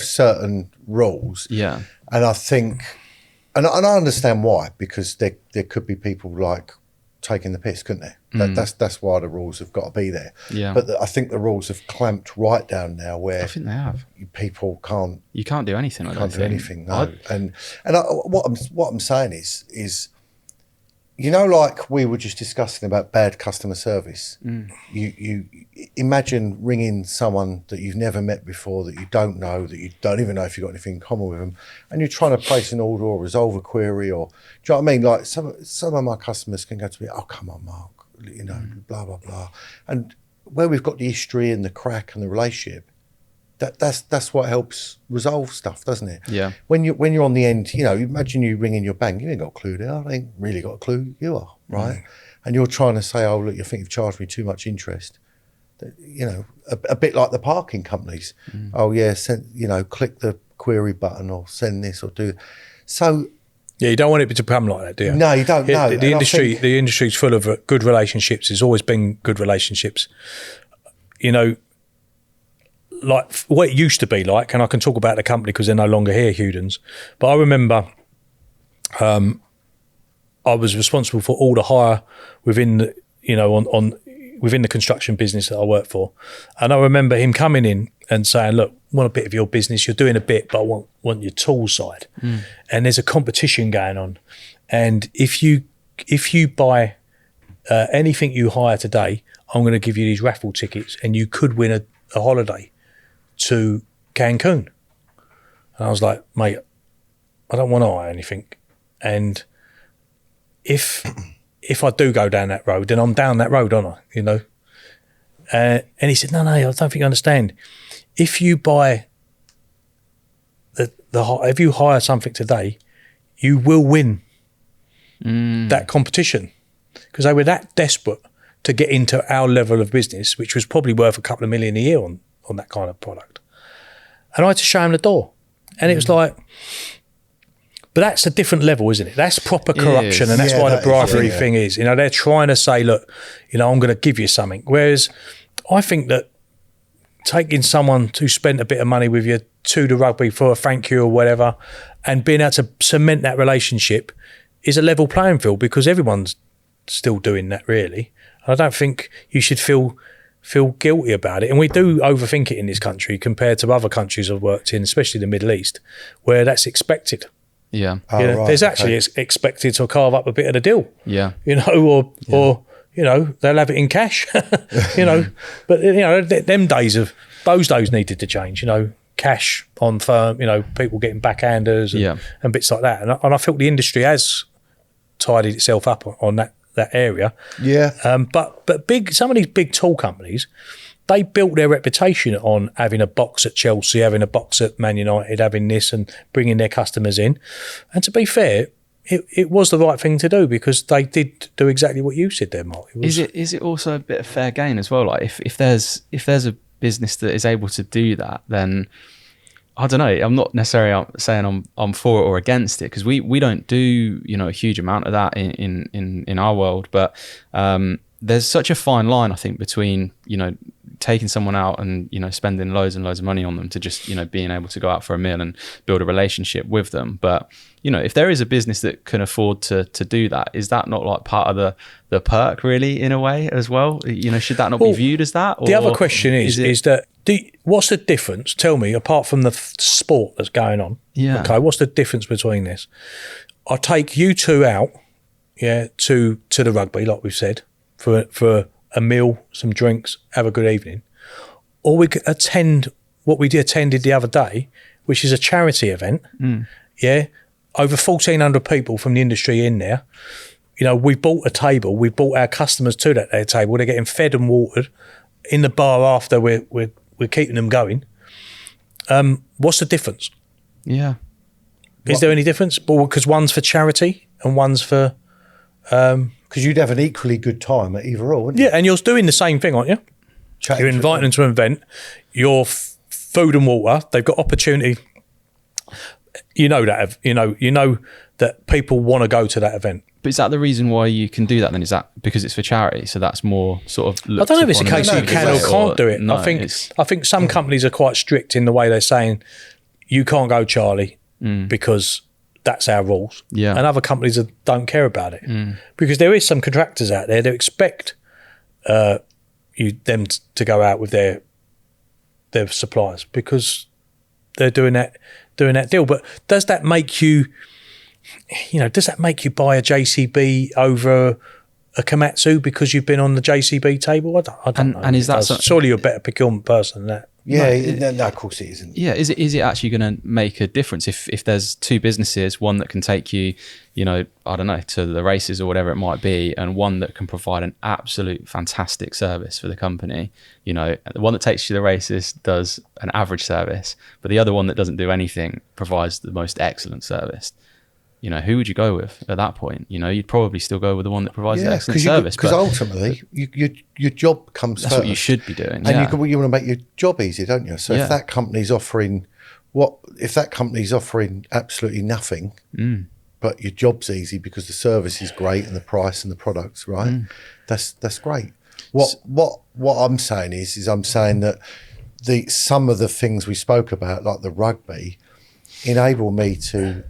certain rules. Yeah. And I think, and I understand why, because there could be people like taking the piss, couldn't there? That's why the rules have got to be there. Yeah. But I think the rules have clamped right down now, where I think they have. People can't. You can't do anything. Can't do anything. No. What I'm saying is, like we were just discussing about bad customer service. You imagine ringing someone that you've never met before, that you don't know, that you don't even know if you've got anything in common with them, and you're trying to place an order or resolve a query, or do you know what I mean? Like some of my customers can go to me, "Oh, come on, Mark, blah blah blah," and where we've got the history and the crack and the relationship, that's what helps resolve stuff, doesn't it? Yeah. When you're on the end, imagine you ringing your bank, you ain't got a clue there. I ain't really got a clue. You are, right? And you're trying to say, "Oh, look, you think you've charged me too much interest." A bit like the parking companies. Oh yeah, click the query button or send this or do. So. Yeah, you don't want it to become like that, do you? No, you don't. No. The industry's full of good relationships. There's always been good relationships. Like what it used to be like, and I can talk about the company because they're no longer here, Hewdens. But I remember I was responsible for all the hire within the, within the construction business that I worked for. And I remember him coming in and saying, "Look, I want a bit of your business. You're doing a bit, but I want your tool side." And there's a competition going on. And if you buy anything you hire today, I'm going to give you these raffle tickets, and you could win a holiday to Cancun. And I was like, "Mate, I don't want to hire anything. And if I do go down that road, then I'm down that road, aren't I? And he said, no, I don't think you understand. If you buy if you hire something today, you will win that competition." Because they were that desperate to get into our level of business, which was probably worth a couple of million a year on that kind of product. And I had to show him the door. And it was like, but that's a different level, isn't it? That's proper corruption, and that's why the bribery thing is. They're trying to say, "Look, I'm going to give you something." Whereas I think that taking someone who spent a bit of money with you to the rugby for a thank you or whatever, and being able to cement that relationship is a level playing field, because everyone's still doing that, really. And I don't think you should feel guilty about it. And we do overthink it in this country compared to other countries I've worked in, especially the Middle East, where that's expected. Yeah. Right, there's actually expected to carve up a bit of the deal. Yeah. Or they'll have it in cash. But those days needed to change. Cash on firm. People getting backhanders and bits like that. And I felt the industry has tidied itself up on that area. Yeah. But some of these big tool companies, they built their reputation on having a box at Chelsea, having a box at Man United, having this and bringing their customers in. And to be fair, it was the right thing to do, because they did do exactly what you said there, Mark. Is it also a bit of fair gain as well? Like if there's a business that is able to do that, then I don't know. I'm not necessarily saying I'm for it or against it, because we don't do a huge amount of that in our world. But there's such a fine line, I think, between taking someone out and spending loads and loads of money on them to just being able to go out for a meal and build a relationship with them. But if there is a business that can afford to do that, is that not like part of the perk, really, in a way as well? Should that not be viewed as that? Or the other question is that what's the difference? Tell me, apart from the sport that's going on. Yeah. Okay, what's the difference between this? I take you two out, to the rugby, like we've said, for a meal, some drinks, have a good evening, or we could attend what we attended the other day, which is a charity event. Over 1,400 people from the industry in there. We bought a table. We brought our customers to that table. They're getting fed and watered in the bar after. We're keeping them going. What's the difference? Yeah. Is there any difference? Because one's for charity and one's for. Because you'd have an equally good time at either or, wouldn't you? Yeah, and you're doing the same thing, aren't you? You're inviting them to an event. You're food and water. They've got opportunity. that people want to go to that event. But is that the reason why you can do that then? Is that because it's for charity? So that's more sort of... I don't know if it's a case you can or can't do it. No, I think some companies are quite strict in the way they're saying, you can't go, Charlie, because that's our rules. Yeah. And other companies don't care about it. Because there is some contractors out there that expect them to go out with their suppliers because they're doing that deal. But does that make you... does that make you buy a JCB over a Komatsu because you've been on the JCB table? I don't know. And is that surely you're a better procurement person than that? Yeah, no, of course it isn't. Yeah, is it actually going to make a difference if there's two businesses, one that can take you, I don't know, to the races or whatever it might be, and one that can provide an absolute fantastic service for the company? The one that takes you to the races does an average service, but the other one that doesn't do anything provides the most excellent service. Who would you go with at that point? You'd probably still go with the one that provides the excellent service. Because ultimately, your job comes that's first. What you should be doing. And you want to make your job easy, don't you? So if that company's offering absolutely nothing, but your job's easy because the service is great and the price and the products, right? That's great. What I'm saying is I'm saying that some of the things we spoke about, like the rugby, enable me to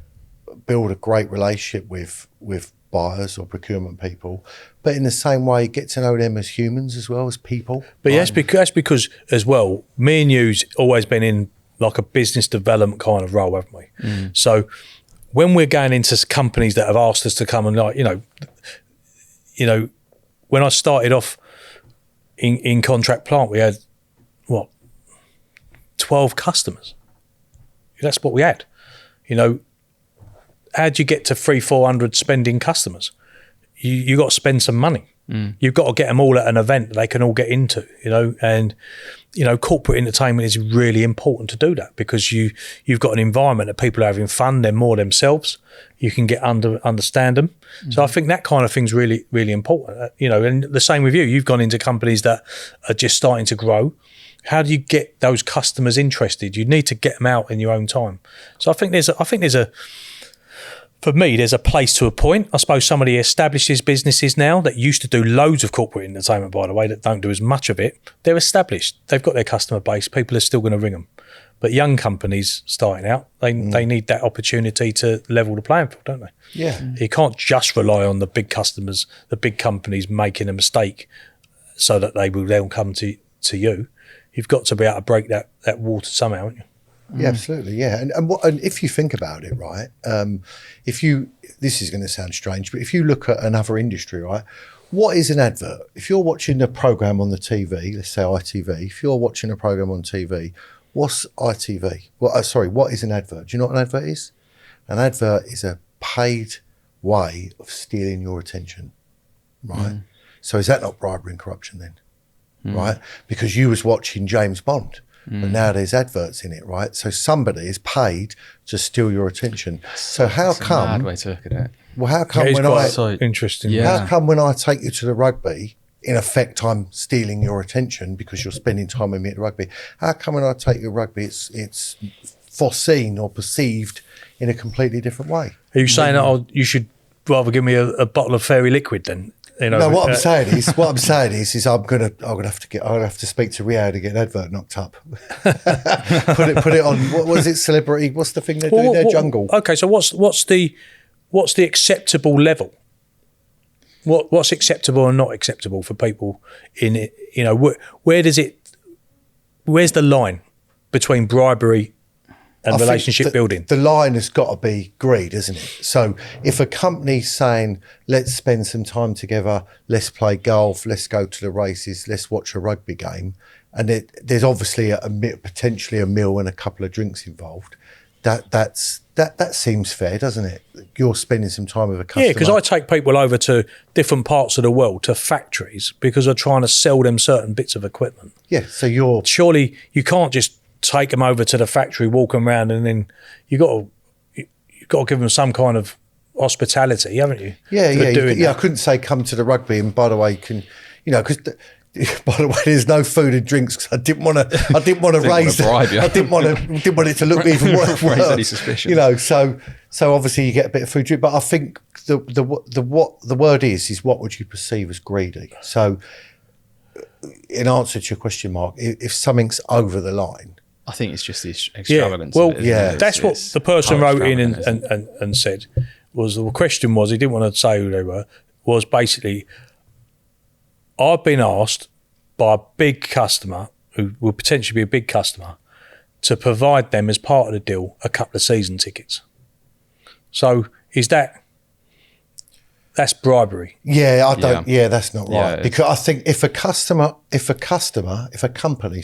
build a great relationship with buyers or procurement people, but in the same way get to know them as humans as well as people. But that's because as well, me and you's always been in like a business development kind of role, haven't we? So when we're going into companies that have asked us to come and when I started off in contract plant, we had 12 customers. That's what we had. How do you get to 300-400 spending customers? You got to spend some money. You've got to get them all at an event that they can all get into, and corporate entertainment is really important to do that because you've got an environment that people are having fun, they're more themselves, you can get understand them. So I think that kind of thing's really, really important, and the same with you. You've gone into companies that are just starting to grow. How do you get those customers interested? You need to get them out in your own time. So I think for me, there's a place to a point. I suppose some of the established businesses now that used to do loads of corporate entertainment, by the way, that don't do as much of it, they're established. They've got their customer base. People are still going to ring them. But young companies starting out, they need that opportunity to level the playing field, don't they? Yeah. You can't just rely on the big customers, the big companies making a mistake so that they will then come to you. You've got to be able to break that water somehow, haven't you? Yeah, absolutely. Yeah, and if you think about it, right? This is going to sound strange, but if you look at another industry, right? What is an advert? If you're watching a program on the TV, let's say ITV. If you're watching a program on TV, what's ITV? What is an advert? Do you know what an advert is? An advert is a paid way of stealing your attention, right? So is that not bribery and corruption then, right? Because you was watching James Bond. But now there's adverts in it, right? So somebody is paid to steal your attention. So how come? Mad way to look at it. Well, how come interesting? Yeah. How come when I take you to the rugby, in effect, I'm stealing your attention because you're spending time with me at the rugby? How come when I take you to rugby, it's foreseen or perceived in a completely different way? Are you saying that you should rather give me a bottle of fairy liquid then? No, what I'm saying is I'm gonna have to speak to Rio to get an advert knocked up. put it on. What was it? Celebrity? What's the thing they're doing? Their jungle. Okay, so what's the acceptable level? What's acceptable and not acceptable for people in it? Where's the line between bribery and relationship building? The line has got to be greed, isn't it? So if a company's saying, let's spend some time together, let's play golf, let's go to the races, let's watch a rugby game, and there's obviously potentially a meal and a couple of drinks involved, that seems fair, doesn't it? You're spending some time with a customer. Yeah, because I take people over to different parts of the world, to factories, because I'm trying to sell them certain bits of equipment. Yeah, so surely you can't just take them over to the factory, walk them around, and then you've got to give them some kind of hospitality, haven't you? Yeah. I couldn't say come to the rugby and by the way, because by the way, there's no food and drinks because I didn't want to raise. I didn't want it to look even worse. Raise any suspicion. You know, so obviously you get a bit of food drink, but I think the word is what would you perceive as greedy? So, in answer to your question, Mark, if something's over the line, I think it's just the extravagance. That's what the person wrote in and said. The question was, he didn't want to say who they were. Was basically, I've been asked by a big customer who will potentially be a big customer to provide them as part of the deal a couple of season tickets. So that's bribery? Yeah, I don't. Yeah, that's not right. Yeah, because I think if a company,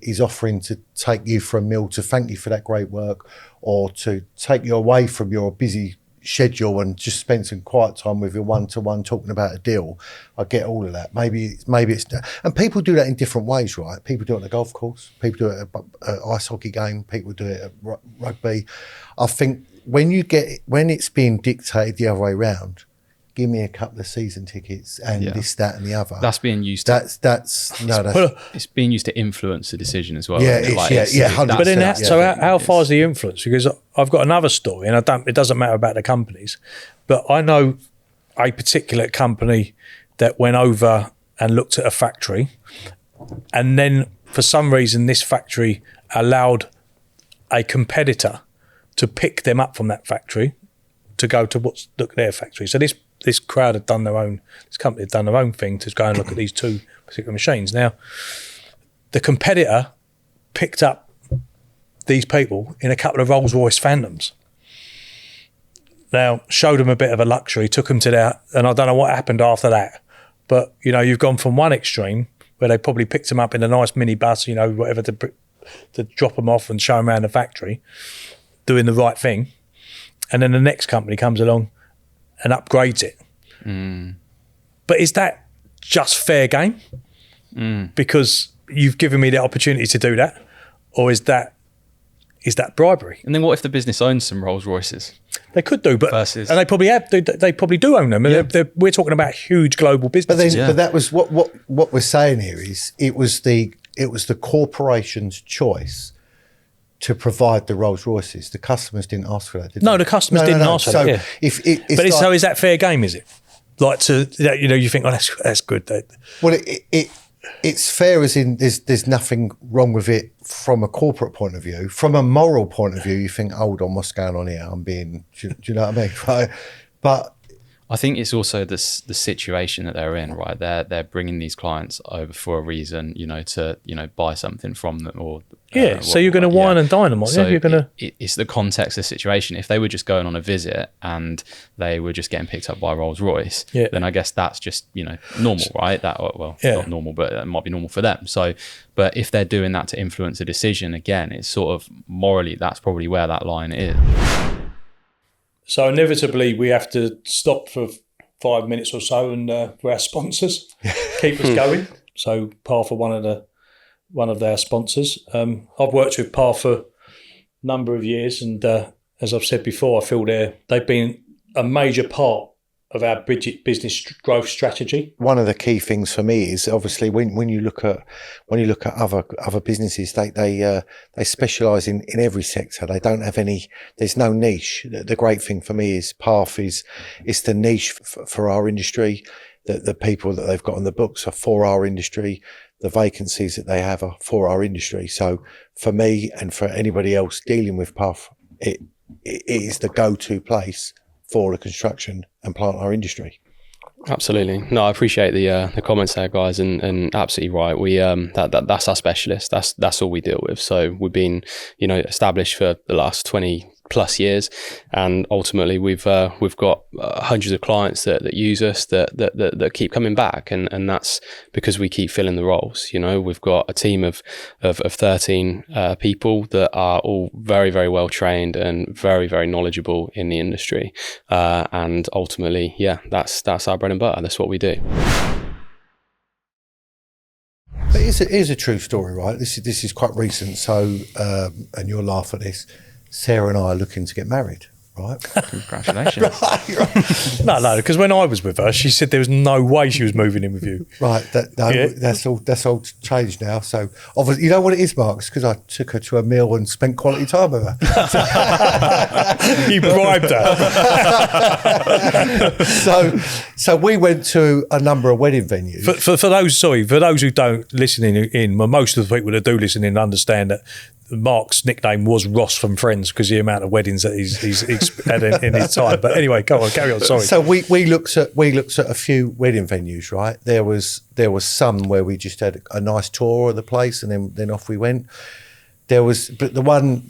is offering to take you for a meal to thank you for that great work, or to take you away from your busy schedule and just spend some quiet time with your one-to-one talking about a deal, I get all of that. Maybe it's, and people do that in different ways, right? People do it on a golf course, people do it at an ice hockey game, people do it at rugby. I think when it's being dictated the other way around, give me a couple of season tickets and this, that, and the other. That's being used. It's being used to influence the decision as well. Yeah, 100%. But then, how far is the influence? Because I've got another story, and it doesn't matter about the companies, but I know a particular company that went over and looked at a factory, and then for some reason this factory allowed a competitor to pick them up from that factory to go to look at their factory. So this crowd had done this company had done their own thing to go and look at these two particular machines. Now, the competitor picked up these people in a couple of Rolls-Royce Phantoms. Now, showed them a bit of a luxury, took them to that, and I don't know what happened after that. But, you've gone from one extreme where they probably picked them up in a nice minibus, whatever, to drop them off and show them around the factory, doing the right thing. And then the next company comes along and upgrades it. But is that just fair game? Because you've given me the opportunity to do that, or is that bribery? And then what if the business owns some Rolls Royces? They could do, but and they probably have. They probably do own them. Yeah. We're talking about huge global businesses. But that was what we're saying here is it was the corporation's choice to provide the Rolls Royces. The customers didn't ask for that, did they? No, the customers didn't ask for that. Yeah. So is that fair game, is it? Like you think, that's good. Well, it's fair as in there's nothing wrong with it from a corporate point of view. From a moral point of view, you think, hold on, what's going on here? Do you know what I mean? Right? But I think it's also the situation that they're in, right? They're bringing these clients over for a reason, to buy something from them, or so you're going to wine and dine them, aren't you? You're going to. It's the context of the situation. If they were just going on a visit and they were just getting picked up by Rolls Royce, then I guess that's just normal, right? Not normal, but it might be normal for them. So, but if they're doing that to influence a decision, again, it's sort of morally that's probably where that line is. So inevitably, we have to stop for 5 minutes or so, and for our sponsors keep us going. So Par for one of their sponsors. I've worked with Par for a number of years, and as I've said before, I feel they've been a major part of our business growth strategy. One of the key things for me is obviously when you look at other businesses, they specialise in every sector. They don't have any. There's no niche. The great thing for me is Path it's the niche for our industry. The people that they've got on the books are for our industry. The vacancies that they have are for our industry. So for me and for anybody else dealing with Path, it is the go-to place for the construction and plant our industry. Absolutely. No, I appreciate the comments there, guys, and absolutely right. We that's our specialist. That's all we deal with. So we've been, established for the last 20 plus years, and ultimately we've got hundreds of clients that use us that keep coming back, and that's because we keep filling the roles. We've got a team of 13 people that are all very, very well trained and very, very knowledgeable in the industry, and ultimately, that's our bread and butter. That's what we do. But here's a true story, right? This is quite recent. So, and you'll laugh at this. Sarah and I are looking to get married. Right. Congratulations. No, because when I was with her, she said there was no way she was moving in with you. Right. That's all changed now. So obviously, you know what it is, Mark? It's because I took her to a meal and spent quality time with her. You bribed her. So we went to a number of wedding venues. For those who don't listen in, well, most of the people that do listen in understand that Mark's nickname was Ross from Friends because the amount of weddings that he's had in his time. But anyway, go on, carry on. Sorry. So we looked at a few wedding venues. Right, there was some where we just had a nice tour of the place, and then off we went. But the one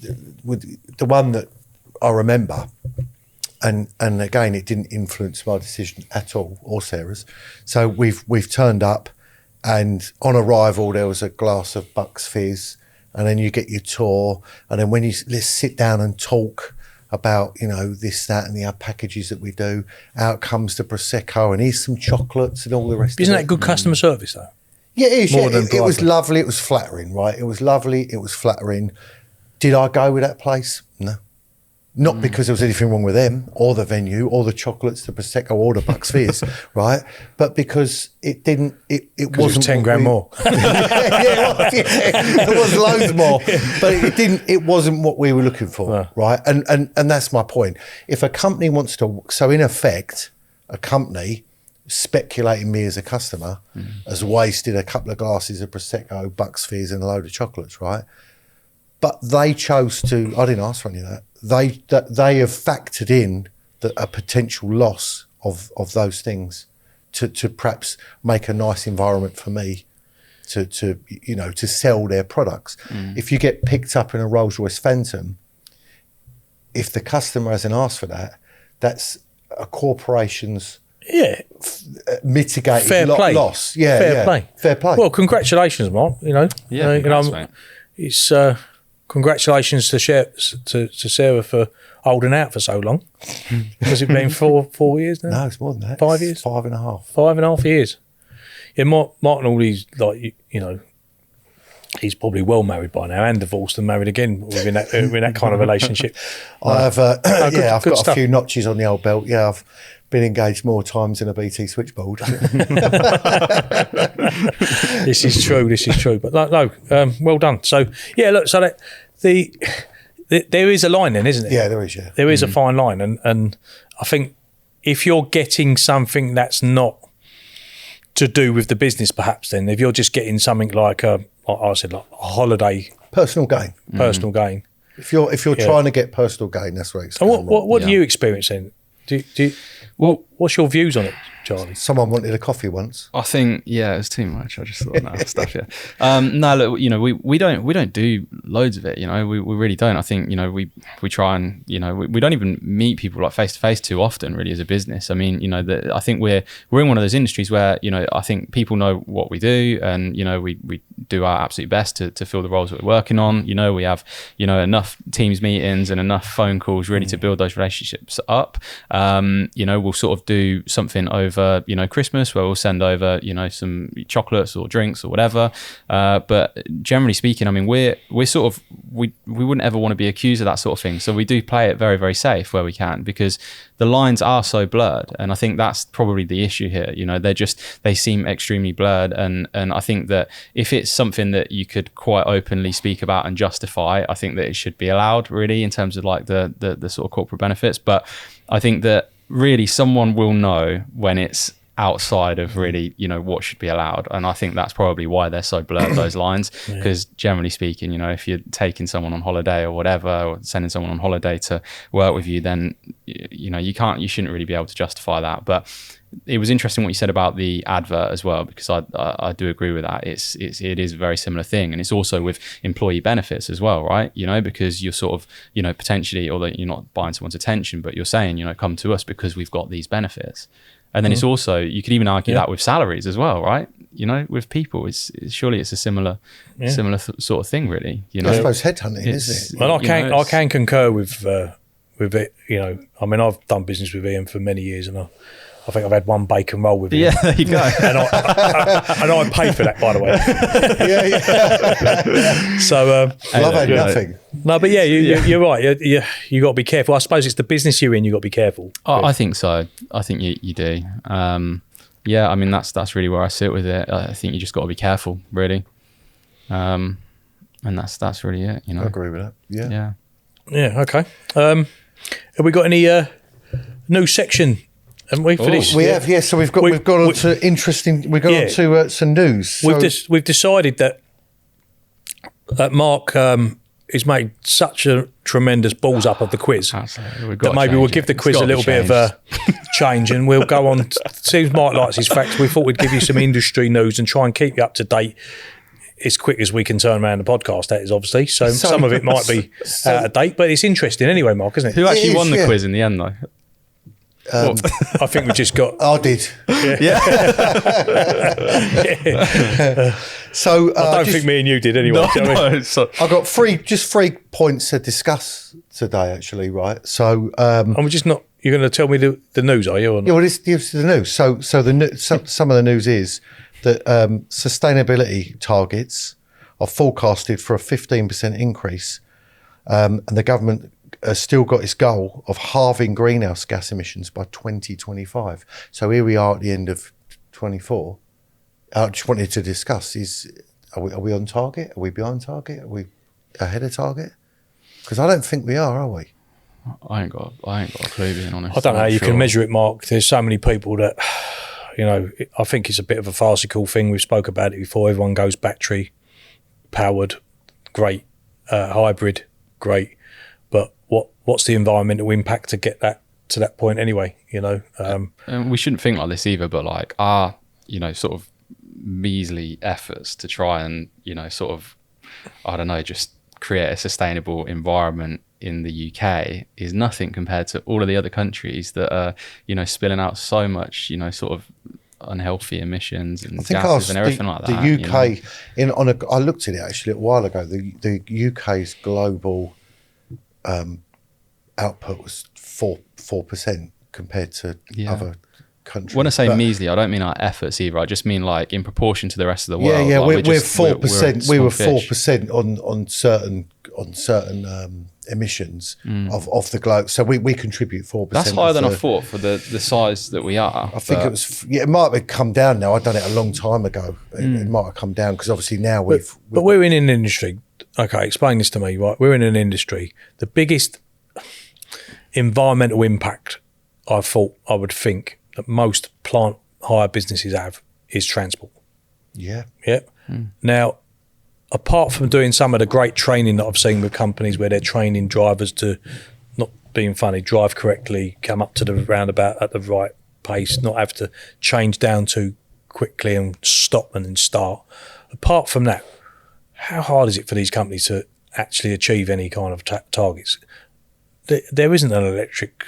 that I remember, and again, it didn't influence my decision at all, or Sarah's. So we've turned up, and on arrival there was a glass of Bucks Fizz. And then you get your tour, and then let's sit down and talk about, this, that, and the other packages that we do. Out comes the Prosecco, and here's some chocolates and all the rest. Isn't of it. that good customer service though? Yeah, it is. It was lovely. It was flattering, right? It was lovely. It was flattering. Did I go with that place? No. Not because there was anything wrong with them or the venue or the chocolates, the Prosecco or the Bucks Fizz, right? But because it didn't, it wasn't 10 grand more. It was loads more, but it wasn't what we were looking for, No. right? And that's my point. If a company wants to, so in effect, a company speculating me as a customer has wasted a couple of glasses of Prosecco, Bucks Fizz and a load of chocolates, right? But they chose to, I didn't ask for any of that. They have factored in a potential loss of those things to perhaps make a nice environment for me to sell their products. If you get picked up in a Rolls-Royce Phantom, if the customer hasn't asked for that, that's a corporation's mitigated loss. Yeah, fair play. Well, congratulations, Mark. Congrats, mate. It's congratulations to Sarah for holding out for so long. Has it been 4 years now? No, it's more than that. 5 years? 5.5. 5.5 years. Yeah, Mark and all these, he's probably well married by now and divorced and married again within that kind of relationship. I've got stuff. a few notches on the old belt. Yeah, I've been engaged more times than a BT switchboard. This is true. But no, well done. So yeah, look, so there is a line then, isn't it? Yeah, there is. Yeah, there is a fine line, and I think if you're getting something that's not to do with the business, perhaps then if you're just getting something like a holiday, personal gain. If you're trying to get personal gain, that's where it's. And what do you experience then? What's your views on it, Charlie? Someone wanted a coffee once. I think it was too much. I just thought stuff. Yeah. No, look, we don't do loads of it. We really don't. I think we try and we don't even meet people like face to face too often really as a business. I mean I think we're in one of those industries where I think people know what we do, and we do our absolute best to fill the roles that we're working on. We have enough Teams meetings and enough phone calls really to build those relationships up. We'll sort of do something over Christmas where we'll send over some chocolates or drinks or whatever, but generally speaking, I mean we're sort of we wouldn't ever want to be accused of that sort of thing, so we do play it very, very safe where we can, because the lines are so blurred, and I think that's probably the issue here. They seem extremely blurred, and I think that if it's something that you could quite openly speak about and justify, I think that it should be allowed really in terms of like the sort of corporate benefits. But I think that really someone will know when it's outside of really what should be allowed, and I think that's probably why they're so blurred, those lines, because generally speaking if you're taking someone on holiday or whatever, or sending someone on holiday to work with you, then you shouldn't really be able to justify that. But it was interesting what you said about the advert as well, because I do agree with that. It is a very similar thing, and it's also with employee benefits as well, right? Because you're sort of potentially, although you're not buying someone's attention, but you're saying come to us because we've got these benefits. And then it's also, you could even argue that with salaries as well, right? With people, surely it's a similar sort of thing, really. I suppose headhunting, isn't it? Well, I can concur with it. I mean, I've done business with Ian for many years, and I think I've had one bacon roll with him. Yeah, there you go. And I paid for that, by the way. Yeah. So I've had nothing. No, but you're right. You got to be careful. I suppose it's the business you're in. You got to be careful. I think so. I think you do. Yeah, I mean that's really where I sit with it. I think you just got to be careful, really. And that's really it. You know. I agree with that. Yeah. Yeah. Okay. Have we got any new section? Haven't we finished? We have, yeah. So we've gone on to interesting. We've gone on to some news. So We've decided that Mark has made such a tremendous balls up of the quiz that maybe we'll give the quiz a little bit of a change, and we'll go on. Seems Mark likes his facts. We thought we'd give you some industry news and try and keep you up to date as quick as we can turn around the podcast. That is obviously so some of it might be out of date, but it's interesting anyway, Mark, isn't it? Who actually won the quiz in the end, though? I think we just got. I did. Yeah. So I don't think me and you did anyway. No, so, I got three points to discuss today, actually. Right. So and we're just not. You're going to tell me the news, are you? Or not? yeah, well, this is the news. So some of the news is that sustainability targets are forecasted for a 15% increase, and the government has still got its goal of halving greenhouse gas emissions by 2025. So here we are at the end of 24. I just wanted to discuss: are we on target? Are we behind target? Are we ahead of target? Because I don't think we are we? I ain't got a clue, being honest. I don't know how you can measure it, Mark. There's so many people that, you know, I think it's a bit of a farcical thing. We've spoke about it before. Everyone goes battery powered, great, hybrid, great, but what's the environmental impact to get that to that point anyway? You know, and we shouldn't think like this either. But like our, you know, sort of measly efforts to try and, you know, sort of, I don't know, just create a sustainable environment in the UK is nothing compared to all of the other countries that are, you know, spilling out so much, you know, sort of unhealthy emissions and gases and everything like that. The UK, you know? I looked at it actually a while ago. The UK's global output was 4% compared to other countries. When I say measly, I don't mean our efforts either. I just mean like in proportion to the rest of the world. Yeah, like we're 4%. We were 4% on certain emissions of the globe. So we contribute 4%. That's higher than I thought for the size that we are. I think it was. Yeah, it might have come down now. I've done it a long time ago. It might have come down because obviously now But we're in an industry. Okay, explain this to me. Right, we're in an industry. The biggest environmental impact I would think that most plant hire businesses have is transport. Yeah. Now, apart from doing some of the great training that I've seen with companies where they're training drivers to, not being funny, drive correctly, come up to the roundabout at the right pace, not have to change down too quickly and stop and then start. Apart from that, how hard is it for these companies to actually achieve any kind of targets? There isn't an electric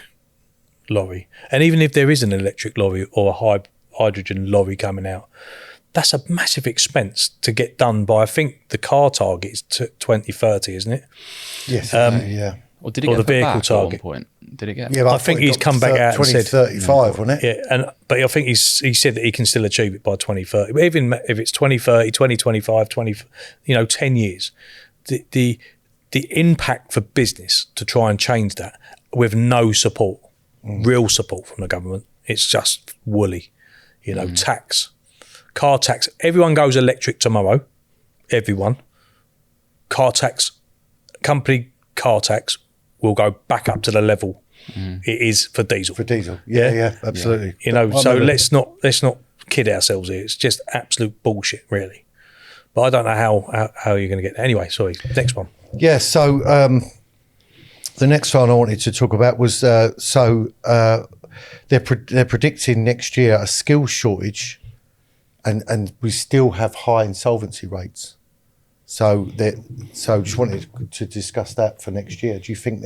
lorry. And even if there is an electric lorry or a hydrogen lorry coming out, that's a massive expense to get done by, I think the car target is 2030, isn't it? Yes. Yeah. Or did it get the vehicle back target? at one point? Did it get? Yeah, I think he's come back out and said 2035, wasn't it? Yeah, but I think he said that he can still achieve it by 2030. But even if it's 2030, 2025, 10 years, the impact for business to try and change that with no support, real support from the government, it's just woolly. You know, tax, car tax. Everyone goes electric tomorrow. Everyone. Car tax, company car tax will go back up to the level it is for diesel. For diesel, yeah, absolutely. You know, so let's not kid ourselves here. It's just absolute bullshit, really. But I don't know how you're going to get there. Anyway, sorry. Next one. Yeah. So the next one I wanted to talk about was they're predicting next year a skills shortage, and we still have high insolvency rates. So just wanted to discuss that for next year. Do you think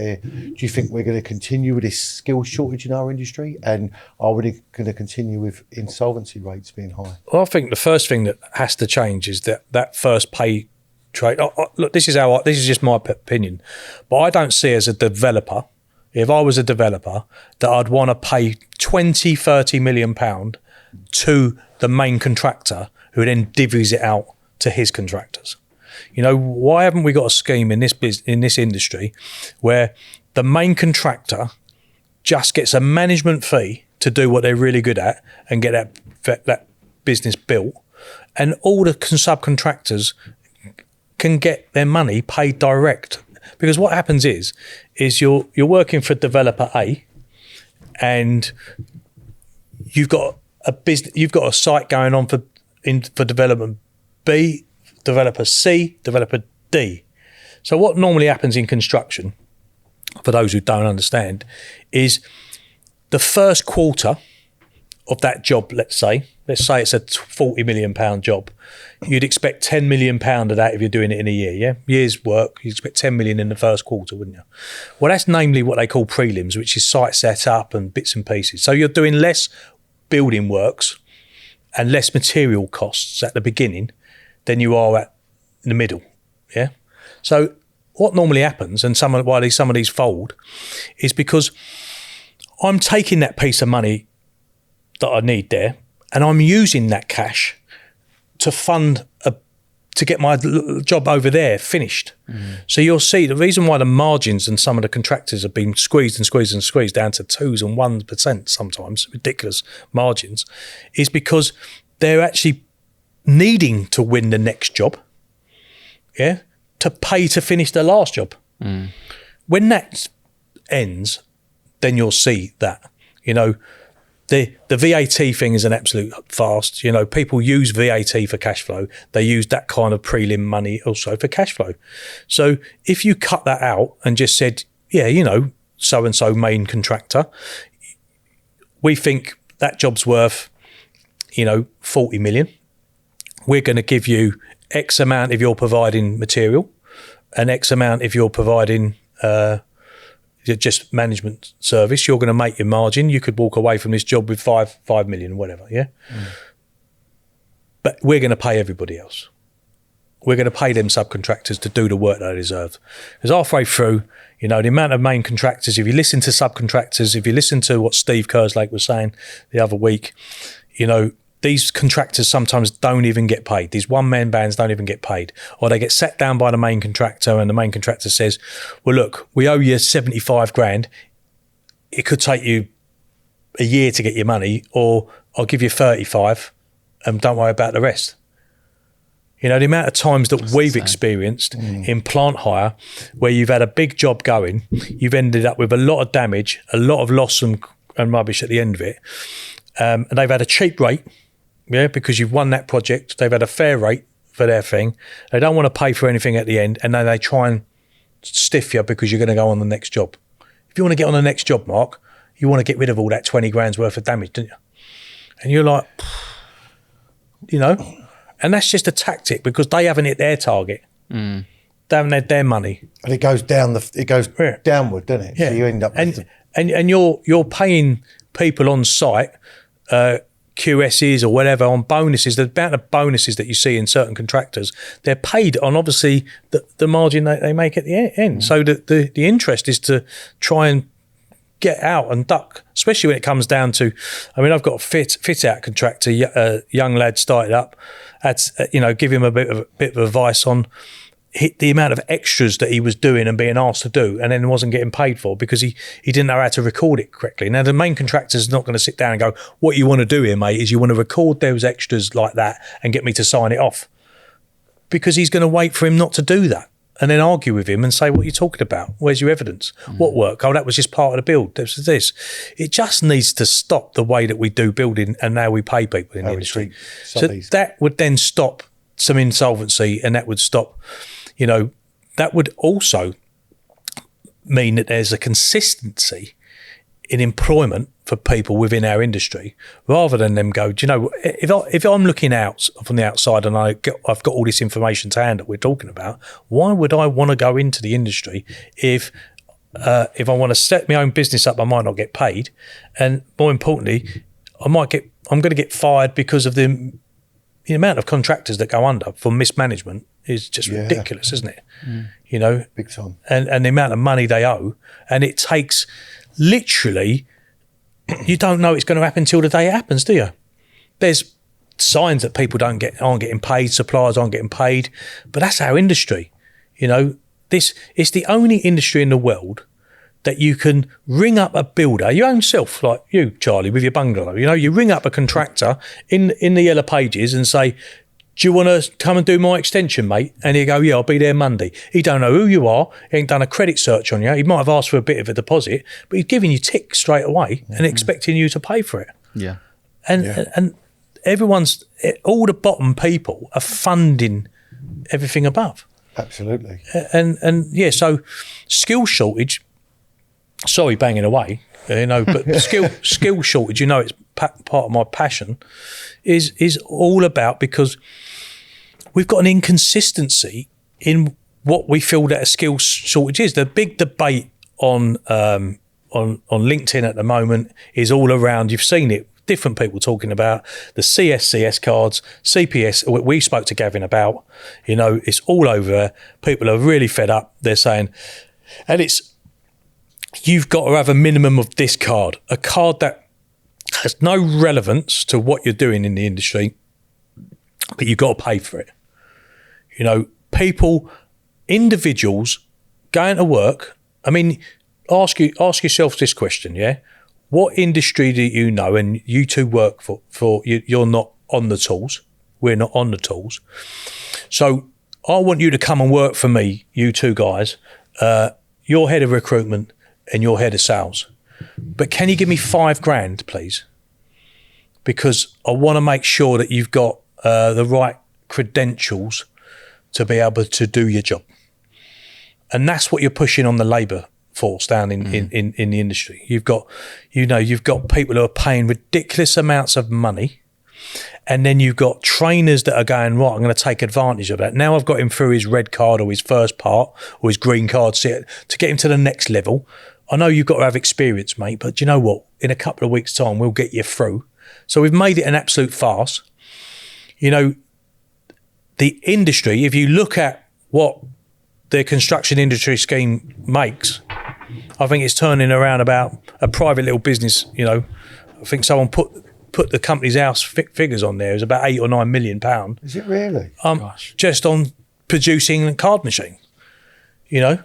we're going to continue with this skills shortage in our industry, and are we going to continue with insolvency rates being high? Well, I think the first thing that has to change is that first pay trade. Look, this is just my opinion, but I don't see as a developer if I was a developer, that I'd want to pay 20, 30 million pound to the main contractor who then divvies it out to his contractors. You know, why haven't we got a scheme in this industry where the main contractor just gets a management fee to do what they're really good at and get that business built, and all the subcontractors can get their money paid direct? Because what happens is you're working for developer A, and you've got a site going on for development B, developer C, developer D. So what normally happens in construction, for those who don't understand, is the first quarter of that job, let's say it's a £40 million job, you'd expect £10 million of that if you're doing it in a year, yeah? Year's work, you'd expect 10 million in the first quarter, wouldn't you? Well, that's namely what they call prelims, which is site setup and bits and pieces. So you're doing less building works and less material costs at the beginning than you are in the middle, yeah? So what normally happens, and some of these fold, is because I'm taking that piece of money that I need there, and I'm using that cash to fund to get my job over there finished. So you'll see the reason why the margins and some of the contractors have been squeezed down to 2s and 1% sometimes, ridiculous margins, is because they're actually needing to win the next job, yeah, to pay to finish the last job. When that ends, then you'll see that, you know, the VAT thing is an absolute fast. You know, people use VAT for cash flow. They use that kind of prelim money also for cash flow. So if you cut that out and just said, yeah, you know, so-and-so main contractor, we think that job's worth, you know, 40 million. We're going to give you X amount if you're providing material and X amount if you're providing just management service. You're going to make your margin. You could walk away from this job with 5 million, whatever, yeah? But we're going to pay everybody else. We're going to pay them subcontractors to do the work they deserve. Because halfway through, you know, the amount of main contractors, if you listen to subcontractors, if you listen to what Steve Kerslake was saying the other week, you know, these contractors sometimes don't even get paid. These one-man bands don't even get paid. Or they get sat down by the main contractor, and the main contractor says, well, look, we owe you 75 grand. It could take you a year to get your money, or I'll give you 35 and don't worry about the rest. You know, the amount of times that we've experienced in plant hire where you've had a big job going, you've ended up with a lot of damage, a lot of loss and rubbish at the end of it. And they've had a cheap rate, yeah, because you've won that project. They've had a fair rate for their thing. They don't want to pay for anything at the end, and then they try and stiff you because you're going to go on the next job. If you want to get on the next job, Mark, you want to get rid of all that 20 grand's worth of damage, don't you? And you're like, you know, and that's just a tactic because they haven't hit their target. They haven't had their money. And it goes down downward, doesn't it? Yeah. So you end up and you're paying people on site, QSs or whatever, on bonuses. The amount of bonuses that you see in certain contractors, they're paid on obviously the margin that they make at the end. So the interest is to try and get out and duck, especially when it comes down to, I mean, I've got a fit out contractor, a young lad started up, give him a bit of advice on the amount of extras that he was doing and being asked to do, and then wasn't getting paid for because he didn't know how to record it correctly. Now, the main contractor's not going to sit down and go, what you want to do here, mate, is you want to record those extras like that and get me to sign it off. Because he's going to wait for him not to do that and then argue with him and say, what are you talking about? Where's your evidence? What work? Oh, that was just part of the build. This. It just needs to stop the way that we do building and how we pay people in the industry. So that would then stop some insolvency, and that would stop, you know, that would also mean that there's a consistency in employment for people within our industry, rather than them go, do you know, if I'm looking out from the outside and I've got all this information to hand that we're talking about, why would I want to go into the industry if I want to set my own business up, I might not get paid, and more importantly, I'm going to get fired because of the amount of contractors that go under for mismanagement is just ridiculous, isn't it? You know, big time. And the amount of money they owe, and it takes literally, you don't know it's going to happen till the day it happens, do you? There's signs that people aren't getting paid, suppliers aren't getting paid, but that's our industry. You know, it's the only industry in the world that you can ring up a builder, your own self, like you, Charlie, with your bungalow. You know, you ring up a contractor in the Yellow Pages and say, do you want to come and do my extension, mate? And he go, yeah, I'll be there Monday. He don't know who you are. He ain't done a credit search on you. He might have asked for a bit of a deposit, but he's giving you tick straight away and expecting you to pay for it. Yeah. And everyone's, all the bottom people are funding everything above. Absolutely. And yeah, so skill shortage, sorry, banging away, you know, but skill shortage, you know, it's part of my passion, is all about, because we've got an inconsistency in what we feel that a skill shortage is. The big debate on LinkedIn at the moment is all around, you've seen it, different people talking about the CSCS cards, CPS, we spoke to Gavin about, you know, it's all over. People are really fed up. They're saying, and it's, you've got to have a minimum of this card, a card that has no relevance to what you're doing in the industry, but you've got to pay for it. You know, people, individuals going to work, I mean, ask yourself this question, yeah? What industry do you know, and you two work for you're not on the tools, we're not on the tools. So I want you to come and work for me, you two guys, you're head of recruitment and you're head of sales. But can you give me $5,000, please? Because I want to make sure that you've got the right credentials to be able to do your job. And that's what you're pushing on the labour force down in the industry. You've got people who are paying ridiculous amounts of money, and then you've got trainers that are going, right, I'm going to take advantage of that. Now I've got him through his red card or his first part or his green card to get him to the next level. I know you've got to have experience, mate, but do you know what? In a couple of weeks' time, we'll get you through. So we've made it an absolute farce. You know, the industry, if you look at what the construction industry scheme makes, I think it's turning around about a private little business. You know, I think someone put the company's house figures on there. It was about £8 or £9 million. Is it really? Just on producing a card machine. You know,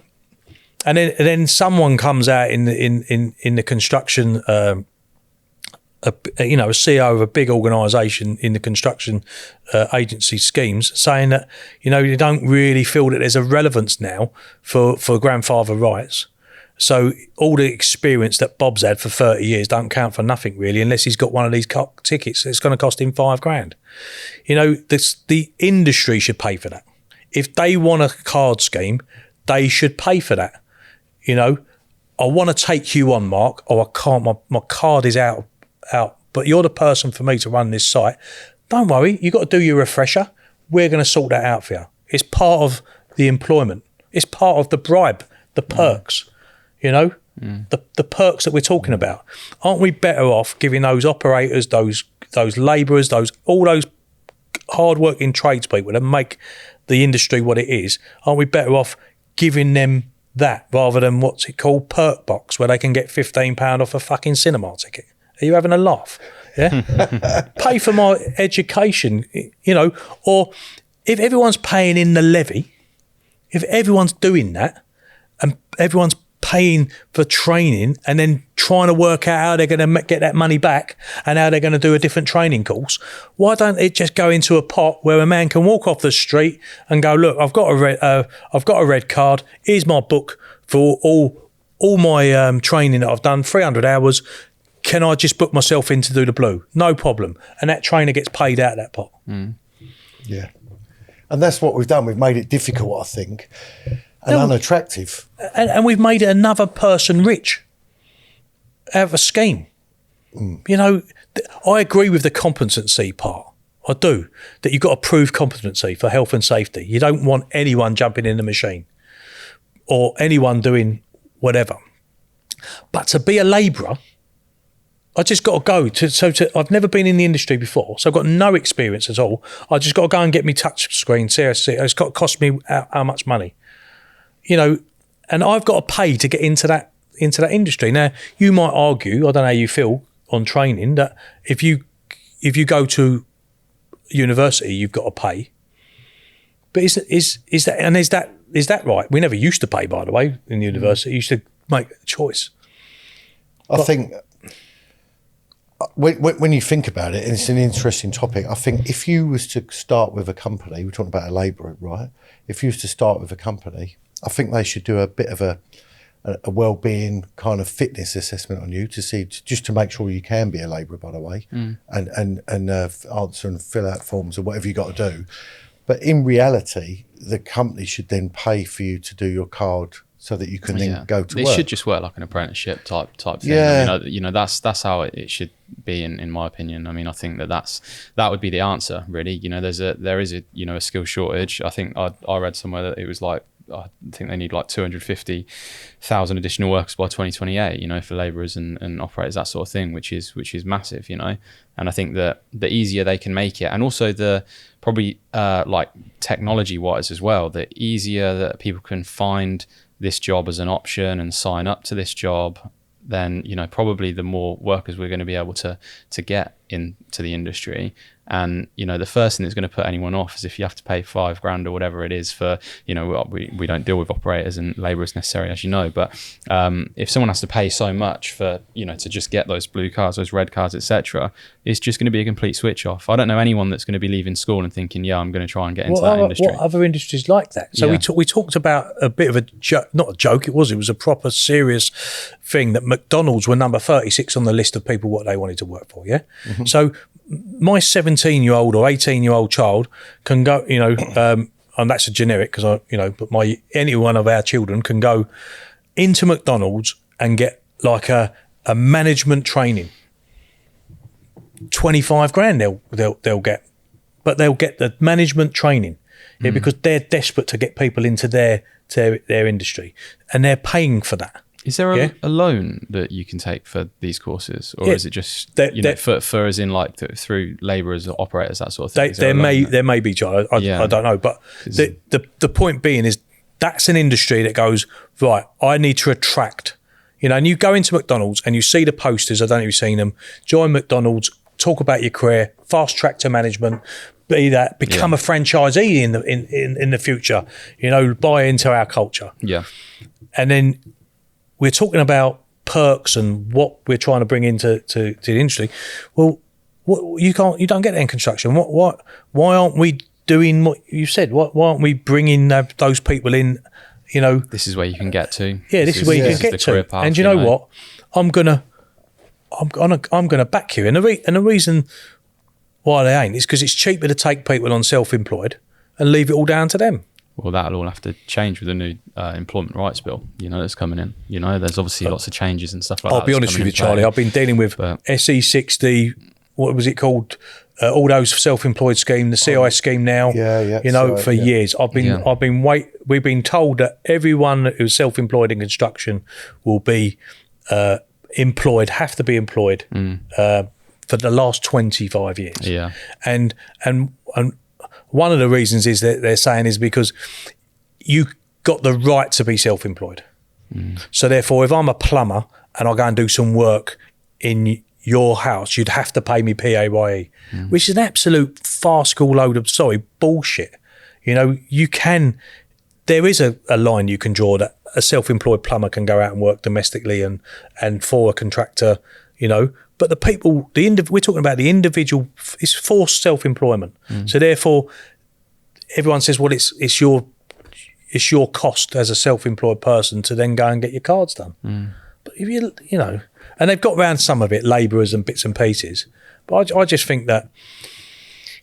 and then someone comes out in the construction. A CEO of a big organisation in the construction agency schemes, saying that, you know, you don't really feel that there's a relevance now for grandfather rights. So all the experience that Bob's had for 30 years don't count for nothing really, unless he's got one of these tickets. It's going to cost him $5,000. You know, the industry should pay for that. If they want a card scheme, they should pay for that. You know, I want to take you on, Mark. Oh, I can't. My card is out. But you're the person for me to run this site. Don't worry. You got to do your refresher. We're going to sort that out for you. It's part of the employment. It's part of the bribe, the perks. You know, the perks that we're talking about. Aren't we better off giving those operators, those labourers, all those hard-working tradespeople that make the industry what it is? Aren't we better off giving them that rather than what's it called, perk box, where they can get £15 off a fucking cinema ticket? Are you having a laugh? Yeah. Pay for my education, you know, or if everyone's paying in the levy, if everyone's doing that and everyone's paying for training and then trying to work out how they're going to get that money back and how they're going to do a different training course, why don't it just go into a pot where a man can walk off the street and go, look, I've got a red card. Here's my book for all my training that I've done, 300 hours. Can I just book myself in to do the blue? No problem. And that trainer gets paid out of that pot. Yeah. And that's what we've done. We've made it difficult, I think, and unattractive. And we've made it another person rich out of a scheme. You know, I agree with the competency part. I do. That you've got to prove competency for health and safety. You don't want anyone jumping in the machine or anyone doing whatever. But to be a labourer, I just got to go I've never been in the industry before, so I've got no experience at all. I just got to go and get me touch screen, CSC. It's got to cost me how much money, and I've got to pay to get into that industry. Now, you might argue, I don't know how you feel on training, that if you go to university, you've got to pay. But is that right? We never used to pay, by the way, in university. You used to make a choice. I think when you think about it, and it's an interesting topic, I think if you was to start with a company, we're talking about a labourer, right? If you was to start with a company, I think they should do a bit of a well-being kind of fitness assessment on you just to make sure you can be a labourer, by the way, and answer and fill out forms or whatever you got to do. But in reality, the company should then pay for you to do your card so that you can then go to work. It should just work like an apprenticeship type thing. Yeah. I mean, that's how it should be in my opinion. I mean, I think that would be the answer, really. There is a skill shortage. I think I read somewhere that it was like, I think they need like 250,000 additional workers by 2028, for labourers and operators, that sort of thing, which is massive, And I think that the easier they can make it, and also the probably like technology wise as well, the easier that people can find this job as an option and sign up to this job, then probably the more workers we're going to be able to get into the industry. And the first thing that's going to put anyone off is if you have to pay $5,000 or whatever it is for, we don't deal with operators and labourers necessarily, as you know, but if someone has to pay so much for to just get those blue cards, those red cards, etc., it's just going to be a complete switch off. I don't know anyone that's going to be leaving school and thinking, I'm going to try and get into that industry. What other industries like that? So we talked about a bit of a joke, not a joke, it was a proper serious thing, that McDonald's were number 36 on the list of people what they wanted to work for. Mm-hmm. So my 17-year-old or 18-year-old child can go, and that's a generic because but any one of our children can go into McDonald's and get like a management training. $25,000 they'll get, but they'll get the management training because they're desperate to get people into their industry, and they're paying for that. Is there a loan that you can take for these courses, or is it just for as in like through labourers or operators, that sort of thing? There may be, John. I don't know, but the point being is that's an industry that goes right. I need to attract, and you go into McDonald's and you see the posters. I don't know if you've seen them. Join McDonald's. Talk about your career. Fast track to management. Become a franchisee in the future. Buy into our culture. Yeah, and then we're talking about perks and what we're trying to bring into the industry. Well, you don't get that in construction. Why aren't we doing what you said? Why aren't we bringing those people in? This is where you can get to. Yeah, this is where you can get to. Path, and you know what? I'm gonna back you. And the reason why they ain't is because it's cheaper to take people on self-employed and leave it all down to them. Well, that'll all have to change with the new employment rights bill, that's coming in. There's obviously lots of changes and stuff like that. I'll be honest with you, Charlie. I've been dealing with SE60, what was it called? All those self-employed scheme, the CI scheme now. For years. We've been told that everyone who's self-employed in construction will be have to be employed for the last 25 years. Yeah, and one of the reasons is that they're saying is because you got the right to be self-employed. So therefore, if I'm a plumber and I go and do some work in your house, you'd have to pay me PAYE, which is an absolute farcical load of bullshit. There is a line you can draw that a self-employed plumber can go out and work domestically and for a contractor, But the people, we're talking about the individual. It's forced self-employment. So therefore, everyone says, well, it's your cost as a self-employed person to then go and get your cards done. But if and they've got around some of it, labourers and bits and pieces. But I just think that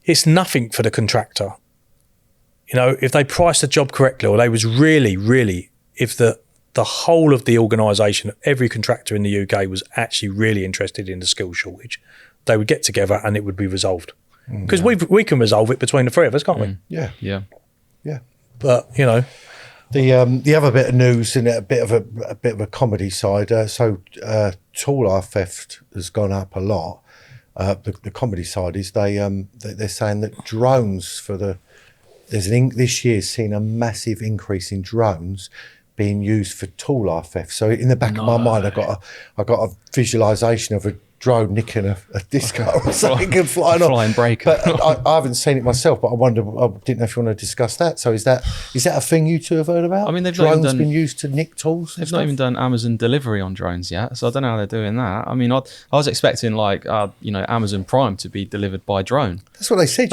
it's nothing for the contractor. If they priced the job correctly, or they was really, really, if the whole of the organisation, every contractor in the UK was actually really interested in the skill shortage, they would get together and it would be resolved. Because we can resolve it between the three of us, can't we? Yeah. But, The other bit of news and a bit of a comedy side. Tool eye theft has gone up a lot. The comedy side is they're saying that drones this year's seen a massive increase in drones being used for tool eye theft. So in the back of my mind, I got a visualization of a drone nicking a disco or something and flying off. Flying breaker. But I haven't seen it myself, but I didn't know if you want to discuss that. So is that a thing you two have heard about? I mean, drones been used to nick tools? They've not even done Amazon delivery on drones yet, so I don't know how they're doing that. I mean, I was expecting Amazon Prime to be delivered by drone. That's what they said.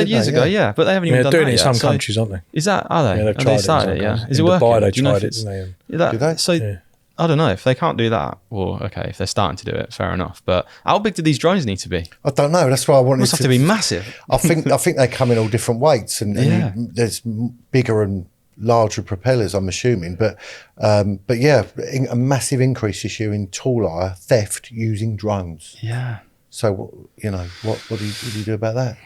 Years ago, yeah. But they haven't even done that yet. They're doing it in some countries, aren't they? Is that? Are they? Yeah, they've tried it. Yeah. Is it in working? Dubai, they Do you know tried if it, didn't they? Do they? So. Yeah. I don't know if they can't do that. Well, okay, if they're starting to do it, fair enough. But how big do these drones need to be? I don't know. That's why I wanted Must have to be massive. I think they come in all different weights, and there's bigger and larger propellers, I'm assuming. But yeah, a massive increase this year in tool eye theft using drones. Yeah. So what do you do about that?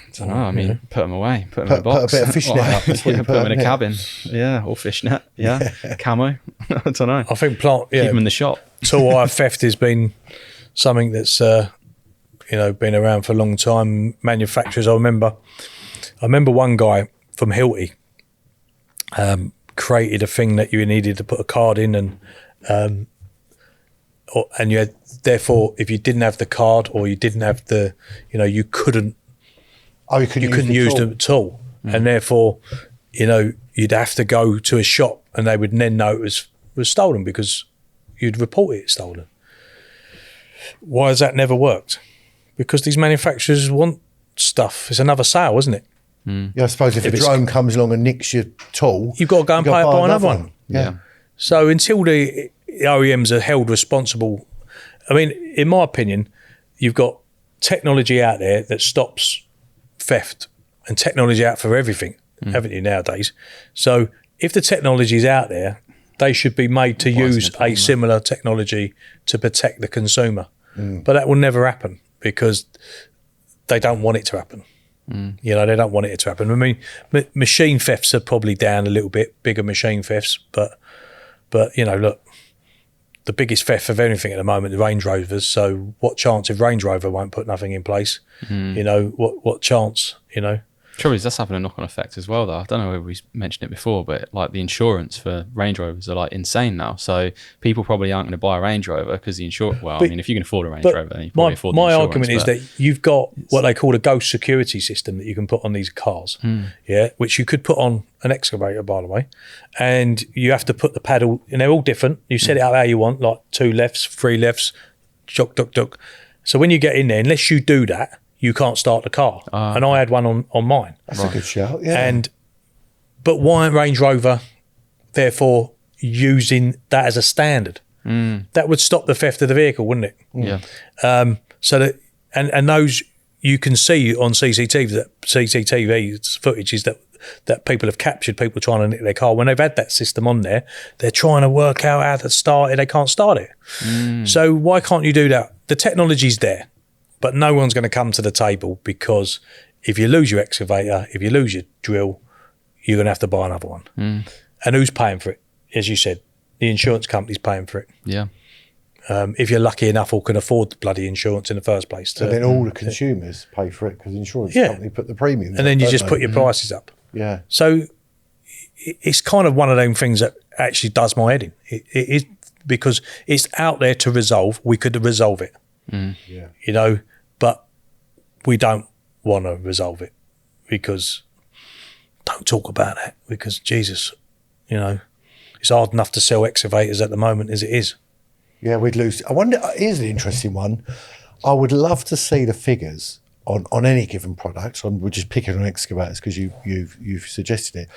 I don't know. I mean, put them away. Put them in a box. Put a bit of fishnet up. Put them in a cabin. Yeah, or fishnet. Yeah, camo. I don't know. I think keep them in the shop. Tool eye theft has been something that's been around for a long time. Manufacturers. I remember one guy from Hilti created a thing that you needed to put a card in, and you had, therefore, if you didn't have the card or you didn't have the, you couldn't. Oh, you couldn't use the tool, and therefore, you'd have to go to a shop, and they would then know it was stolen because you'd report it stolen. Why has that never worked? Because these manufacturers want stuff. It's another sale, isn't it? Yeah, I suppose if a drone comes along and nicks your tool, you've got to go and buy another one. Yeah. So until the OEMs are held responsible, I mean, in my opinion, you've got technology out there that stops theft and technology out for everything, haven't you, nowadays? So if the technology is out there, they should be made to use a similar technology to protect the consumer. But that will never happen because they don't want it to happen. They don't want it to happen. I mean, machine thefts are probably down a little bit, bigger machine thefts, but look, the biggest theft of anything at the moment is Range Rovers. So what chance if Range Rover won't put nothing in place? What chance, Trouble is, that's having a knock-on effect as well, though. I don't know if we mentioned it before, but like the insurance for Range Rovers are like insane now. So people probably aren't going to buy a Range Rover because the insurance. Well, I mean, if you can afford a Range Rover, then you probably afford the insurance. My argument is that you've got what they call a ghost security system that you can put on these cars, which you could put on an excavator, by the way, and you have to put the paddle, and they're all different. You set it up how you want, like 2 lefts, 3 lefts, chuck, duck, duck. So when you get in there, unless you do that, you can't start the car. And I had one on mine. That's a good shout, yeah. But why aren't Range Rover, therefore, using that as a standard? That would stop the theft of the vehicle, wouldn't it? Yeah. So that, and those, you can see on CCTV footage is that people have captured people trying to nick their car. When they've had that system on there, they're trying to work out how to start it. They can't start it. So why can't you do that? The technology's there. But no one's going to come to the table because if you lose your excavator, if you lose your drill, you're going to have to buy another one. And who's paying for it? As you said, the insurance company's paying for it. Yeah. If you're lucky enough or can afford the bloody insurance in the first place. And then all the consumers pay for it because the insurance company put the premiums and then you just put your prices up. Yeah. So it's kind of one of them things that actually does my head in. It is because it's out there to resolve. We could resolve it. But we don't want to resolve it because don't talk about that because Jesus, it's hard enough to sell excavators at the moment as it is. Yeah, we'd lose. I wonder, here's an interesting one. I would love to see the figures on any given product. So we're just picking on excavators because you've suggested it.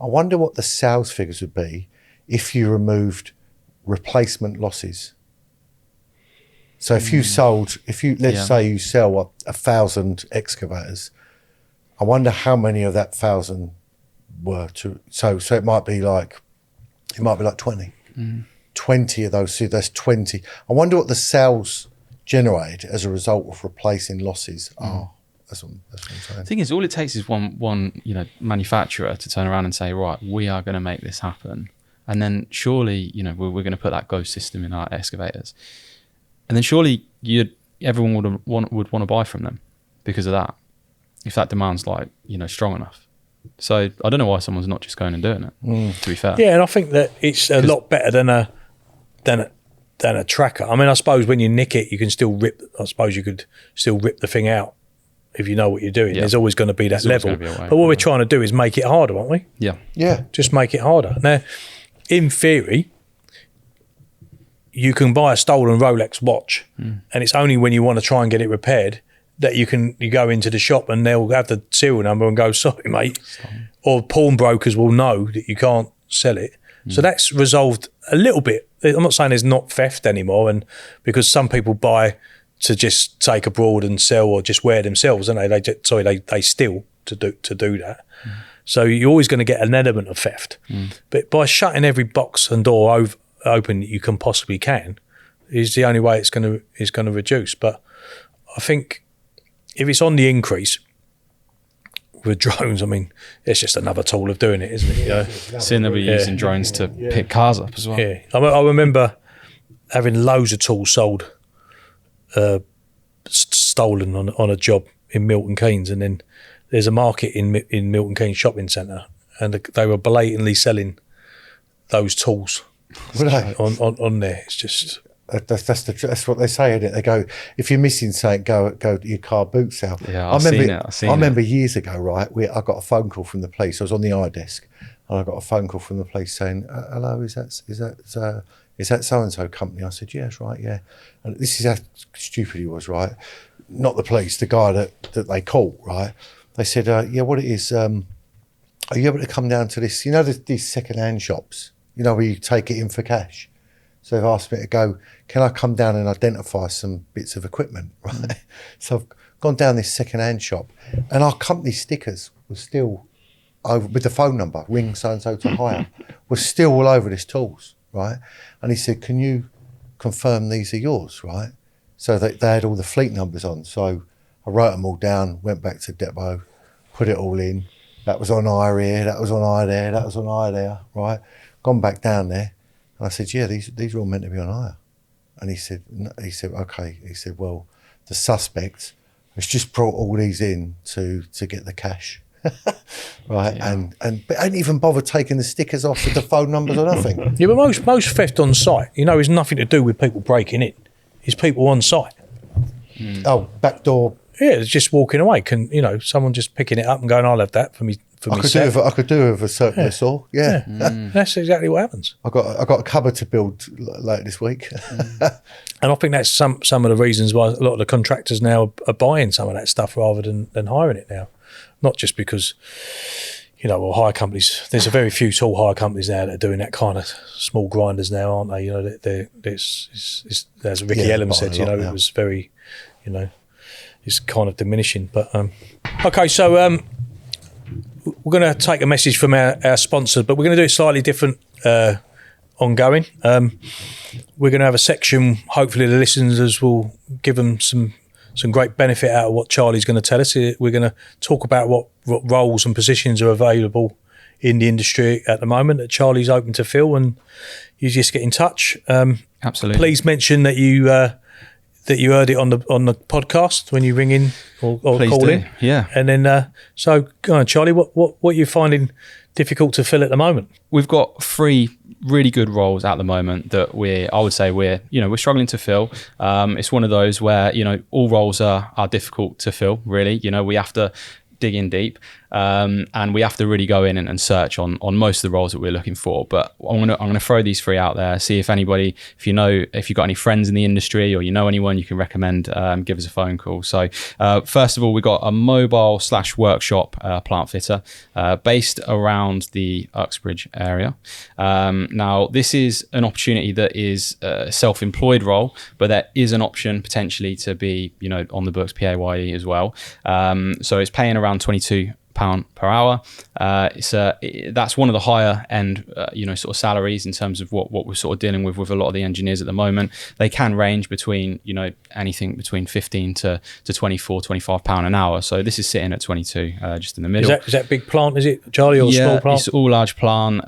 I wonder what the sales figures would be if you removed replacement losses. So if let's say you sell 1,000 excavators, I wonder how many of that 1,000 were to. So it might be like 20. 20 of those. So that's 20. I wonder what the sales generated as a result of replacing losses are That's what I'm saying. The thing is, all it takes is one manufacturer to turn around and say, right, we are going to make this happen. And then surely, we're going to put that ghost system in our excavators. And then surely everyone would want to buy from them because of that, if that demand's strong enough. So I don't know why someone's not just going and doing it, to be fair. Yeah, and I think that it's a lot better than a tracker. I mean, I suppose when you nick it, you can still rip. I suppose you could still rip the thing out if you know what you're doing. Yeah. There's always going to be that level. But what we're trying to do is make it harder, aren't we? Yeah. Yeah. Just make it harder. Now, in theory, you can buy a stolen Rolex watch, and it's only when you want to try and get it repaired that you go into the shop and they'll have the serial number and go, sorry, mate. Or pawnbrokers will know that you can't sell it. So that's resolved a little bit. I'm not saying there's not theft anymore, and because some people buy to just take abroad and sell or just wear themselves, and they steal to do that. So you're always going to get an element of theft. But by shutting every box and door open that you can possibly can, is the only way it's going to reduce. But I think if it's on the increase with drones, I mean, it's just another tool of doing it, isn't it? Seeing they'll be using drones to pick cars up as well. Yeah, I remember having loads of tools sold, stolen on a job in Milton Keynes, and then there's a market in Milton Keynes shopping centre, and they were blatantly selling those tools on there. It's just that's what they say, isn't it? They go, if you're missing something, go your car boot sale. Yeah, I remember years ago, right? I got a phone call from the police. I was on the iDesk, and I got a phone call from the police saying, "Hello, is that so and so company?" I said, "Yes, right, yeah." And this is how stupid he was, right? Not the police, the guy that they called, right? They said, "Yeah, what it is? Are you able to come down to this? These second-hand shops, where you take it in for cash." So they've asked me to go, can I come down and identify some bits of equipment, right? So I've gone down this second-hand shop, and our company stickers were still over, with the phone number, ring so-and-so to hire, was still all over this tools, right? And he said, can you confirm these are yours, right? So they had all the fleet numbers on. So I wrote them all down, went back to depot, put it all in. That was on hire here, that was on hire there, that was on hire there, right? Gone back down there. And I said, yeah, these are all meant to be on hire. And he said, okay. He said, well, the suspect has just brought all these in to get the cash. Right. Yeah. And but ain't even bothered taking the stickers off with the phone numbers or nothing. Yeah, but most theft on site, is nothing to do with people breaking in. It's people on site. Oh, back door. Yeah, it's just walking away. Someone just picking it up and going, I'll have that for me. I could do with a circular saw. Yeah. That's exactly what happens. I got a cupboard to build later this week. And I think that's some of the reasons why a lot of the contractors now are buying some of that stuff rather than hiring it now. Not just because, hire companies. There's a very few tool hire companies now that are doing that kind of small grinders now, aren't they? As Ricky Ellum said, it was very, it's kind of diminishing. But okay, so. We're going to take a message from our sponsor, but we're going to do it slightly different ongoing. We're going to have a section, hopefully the listeners will give them some great benefit out of what Charlie's going to tell us. We're going to talk about what roles and positions are available in the industry at the moment that Charlie's open to fill, and you just get in touch. Absolutely. Please mention that you heard it on the podcast when you ring in or call in. Yeah. And then, so go on, Charlie, what are you finding difficult to fill at the moment? We've got 3 really good roles at the moment that we're struggling to fill. It's one of those where, all roles are difficult to fill, really. We have to dig in deep, and we have to really go in and search on most of the roles that we're looking for. But I'm gonna throw these 3 out there, see if anybody, if you've got any friends in the industry or anyone you can recommend, give us a phone call. So first of all, we've got a mobile / workshop plant fitter based around the Uxbridge area. Now this is an opportunity that is a self-employed role, but there is an option potentially to be on the books PAYE as well. So it's paying around £22 per hour. That's one of the higher end, sort of salaries in terms of what we're sort of dealing with a lot of the engineers at the moment. They can range between, anything between 15 to 24, 25 pound an hour. So this is sitting at 22, just in the middle. Is that big plant? Is it, Charlie, or small plant? It's all large plant.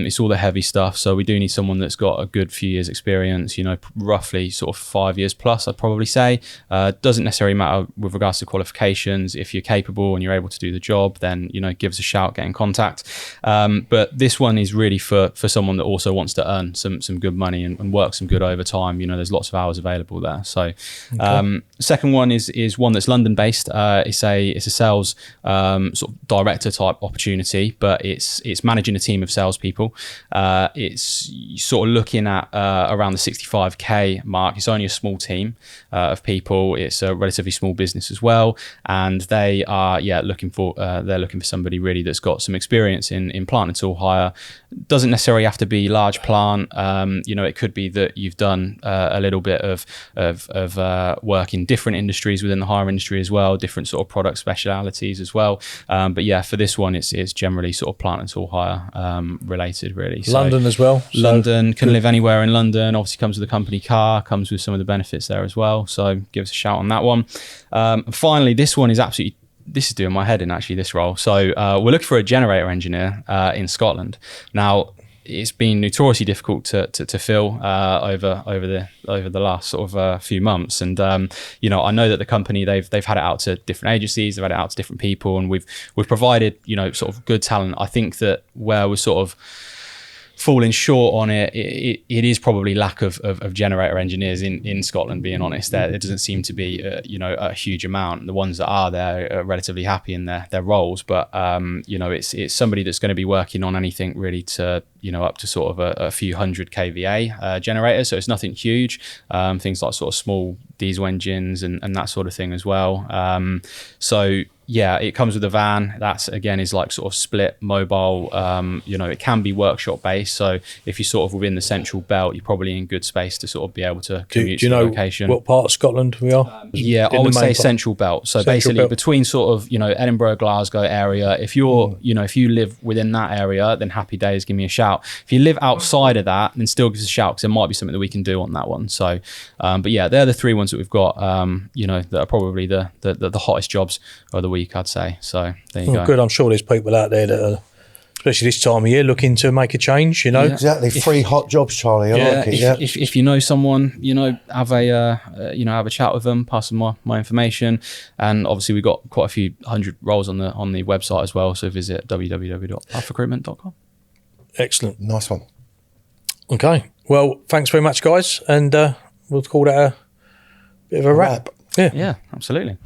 It's all the heavy stuff. So we do need someone that's got a good few years experience, roughly sort of 5 years plus, I'd probably say. Doesn't necessarily matter with regards to qualifications. If you're capable and you're able to do the job, then, give us a shout, get in contact. But this one is really for someone that also wants to earn some good money and work some good overtime. There's lots of hours available there. So second one is one that's London based. It's a sales sort of director type opportunity, but it's managing a team of salespeople. It's sort of looking at around the 65k mark. It's only a small team of people. It's a relatively small business as well, and they are looking for somebody really that's got some experience in plant and tool hire. Doesn't necessarily have to be large plant. It could be that you've done a little bit of work in different industries within the hire industry as well, different sort of product specialities as well. But for this one, it's generally sort of plant and tool hire related, really. London as well. London, can live anywhere in London. Obviously comes with a company car, comes with some of the benefits there as well. So give us a shout on that one. Finally, this one is this is doing my head in, actually, this role. So we're looking for a generator engineer in Scotland. Now, it's been notoriously difficult to fill over the last sort of few months, and I know that the company they've had it out to different agencies, they've had it out to different people, and we've provided sort of good talent. I think that where we're sort of falling short on it is probably lack of generator engineers in Scotland, being honest. There doesn't seem to be a huge amount. The ones that are there are relatively happy in their roles, but it's somebody that's going to be working on anything really to up to sort of a few hundred kVA generators, so it's nothing huge. Things like sort of small diesel engines and that sort of thing as well. It comes with a van. That's, again, is like sort of split mobile. It can be workshop based. So if you're sort of within the central belt, you're probably in good space to sort of be able to commute to the location. What part of Scotland we are? I would say central belt. So basically between sort of, Edinburgh, Glasgow area. If you're, if you live within that area, then happy days, give me a shout. If you live outside of that, then still give us a shout, because there might be something that we can do on that one. So, they're the three ones that we've got, that are probably the hottest jobs of the week, I'd say. So there you go. Good. I'm sure there's people out there that are, especially this time of year, looking to make a change. Exactly. Free hot jobs, Charlie. I like it. If you know someone, have a chat with them, pass them my information, and obviously we've got quite a few hundred roles on the website as well. So visit www.pathrecruitment.com. Excellent. Nice one. Okay. Well, thanks very much, guys, and we'll call that a bit of a wrap. Yeah, absolutely.